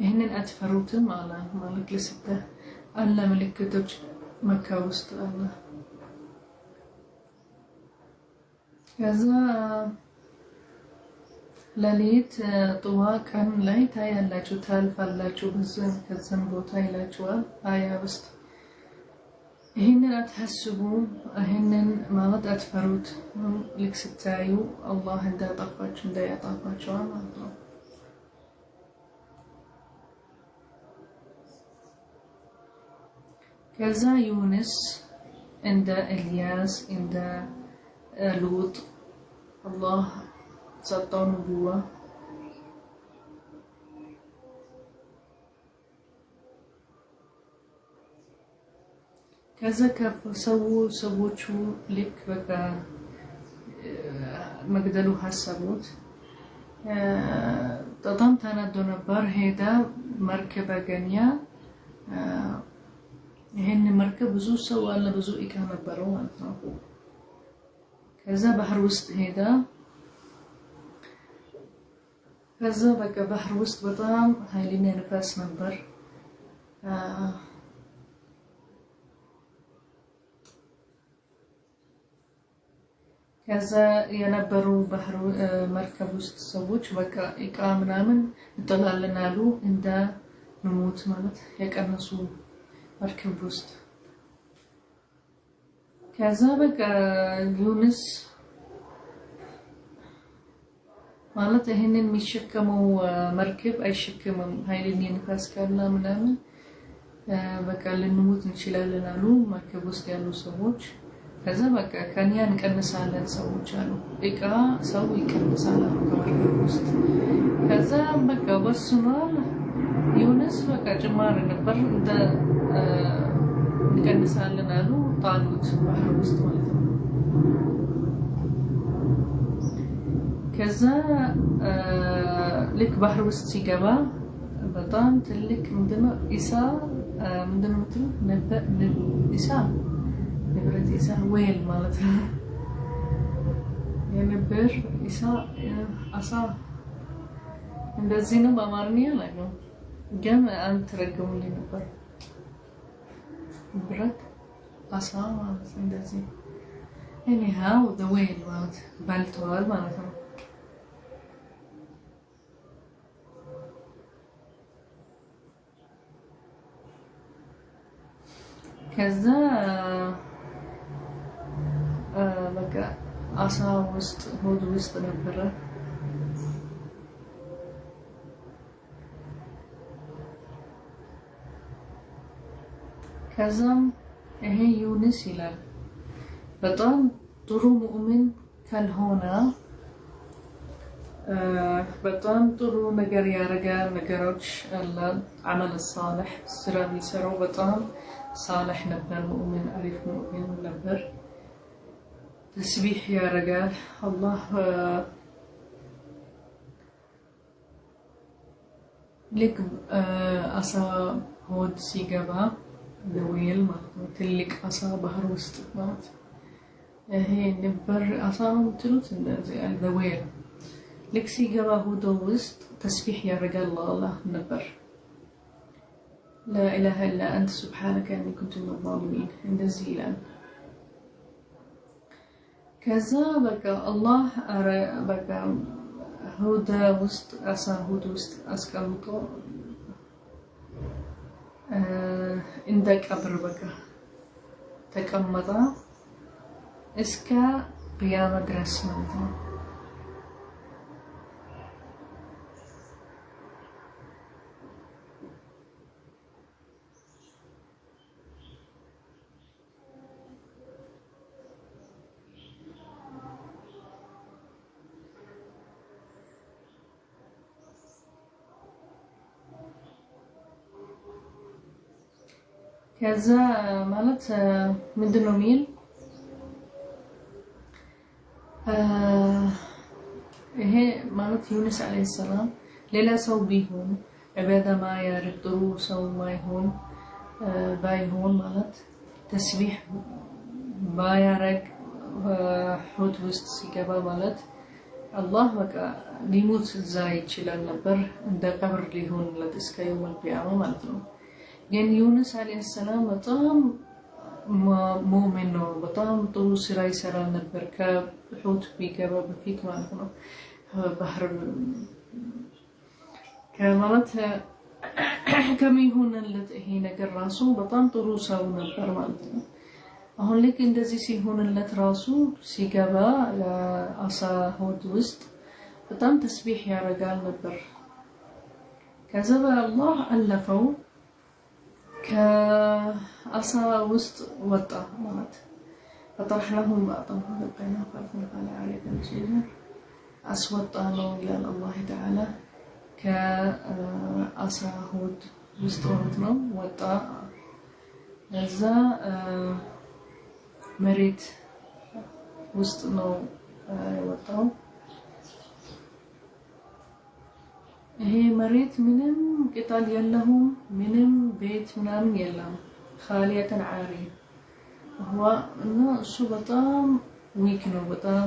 ይህንን አትፈሩትም አለ ማለት ለስተ አለ ምልክቶች መካ ውስጥ አለ። ከዛ ለሊት ጥዋ ቀን ላይ ታያላችሁ ታልፋላችሁ በዛን ከዛን ቦታ ይላችኋል አያ ውስጥ። ይህንን አትሐስቡ፣ ይህንን ማለት አትፈሩት። ልክ ስታዩ አላህ እንዳጠፋችሁ እንዳያጠፋችሁ ማለት ነው። ከዛ ዩንስ እንደ ኤልያስ እንደ ሉጥ አላህ ሰጠው ንቡዋ። ከዛ ሰዎቹ ልክ በቃ መግደሉ ሀሰቡት። በጣም ተናዶ ነበር። ሄዳ መርከብ አገኘ። ይሄን መርከብ ብዙ ሰው አለ፣ ብዙ እቃ ነበረው ማለት ነው። ከዛ ባህር ውስጥ ሄዳ ከዛ በቃ ባህር ውስጥ በጣም ኃይለኛ ንፋስ ነበር። ከዛ የነበሩ ባህር መርከብ ውስጥ ሰዎች በቃ እቃ ምናምን እንጥላለን አሉ። እንደ ንሞት ማለት የቀነሱ መርከብ ውስጥ። ከዛ በቃ ዩንስ ማለት ይሄንን የሚሸከመው መርከብ አይሸከምም፣ ኃይለኛ ንፋስ ካለ ምናምን በቃ ልንሞት እንችላለን አሉ መርከብ ውስጥ ያሉ ሰዎች። ከዛ በቃ ከኛ እንቀንሳለን ሰዎች አሉ፣ እቃ ሰው ይቀንሳል ከመርከብ ውስጥ። ከዛ በቃ ወስኗል ዩንስ በቃ ጭማሪ ነበር እንደ እንቀንሳለን አሉ፣ ጣሉት ባህር ውስጥ ማለት ነው። ከዛ ልክ ባህር ውስጥ ሲገባ በጣም ትልቅ ምንድነው ኢሳ ምንድነው የምትለው ኢሳ ንብረት ኢሳ ወይል ማለት ነው። የነበር ኢሳ አሳ እንደዚህ ነው በአማርኛ ላይ ነው፣ ግን አንተ ተረጉሙልኝ ነበር። ብረት አሳ ማለት እንደዚህ anyhow the whale ማለት ባልተዋል ማለት ነው። ከዛ በቃ አሳ ውስጥ ሆድ ውስጥ ነበረ። ከዛም ይሄ ዩንስ ይላል በጣም ጥሩ ሙእሚን ካልሆነ በጣም ጥሩ ነገር ያደርጋል። ነገሮች አለ አመል ሳልሕ ስራ የሚሰራው በጣም ሳልሕ ነበር። ሙእሚን አሪፍ ሙእሚን ነበር። ተስቢሕ ያደርጋል። አላህ ልክ አሳ ሆድ ሲገባ ደዌል ማለት ነው። ትልቅ አሳ ባህር ውስጥ ማለት ይሄ ነበር አሳ ነው የምትሉት እንደዚህ ደዌል ልክ ሲገባ ሆድ ውስጥ ተስቢሕ ያደርጋል አላህ ነበር። لا إله إلا أنت سبحانك إني كنت من الظالمين እንደዚህ ይላል። ከዛ በቃ አላህ በቃ ሆድ ውስጥ አሳ ሆድ ውስጥ አስቀምጦ እንደ ቀብር በቃ ተቀመጠ እስከ ቅያማ ድረስ ማለት ነው። ከዛ ማለት ምንድነው ሚል ይሄ ማለት ዩኑስ አለይሂ ሰላም ሌላ ሰው ቢሆን ዒባዳ ማያደርግ ጥሩ ሰው ባይሆን ማለት ተስቢህ ባያረግ ሆድ ውስጥ ሲገባ ማለት አላህ በቃ ሊሞት እዛ ይችላል ነበር እንደ ቀብር ሊሆንለት እስከ የውመል ቂያማ ማለት ነው። ግን ዩኑስ አለይሂ ሰላም በጣም ሙእሚን ነው። በጣም ጥሩ ስራ ይሰራ ነበር ከሆድ ቢገባ በፊት ማለት ነው። ባህር ከማለት ከሚሆንለት ይሄ ነገር ራሱ በጣም ጥሩ ሰው ነበር ማለት ነው። አሁን ልክ እንደዚህ ሲሆንለት ራሱ ሲገባ አሳ ሆድ ውስጥ በጣም ተስቢህ ያደርጋል ነበር። ከዛ በአላህ አለፈው ከአሳ ውስጥ ወጣ ማለት ፈጠርናሁም በአጠም በቀና ፈርፈና عليك الجزر አስወጣ ነው ይላል አላህ ተዓላ። ከአሳ ሆድ ውስጥ ነው ወጣ። እዛ መሬት ውስጥ ነው ወጣው። ይሄ መሬት ምንም ቅጠል የለውም፣ ምንም ቤት ምናምን የለም። خالية عارية هو እሱ በጣም ዊክ ነው በጣም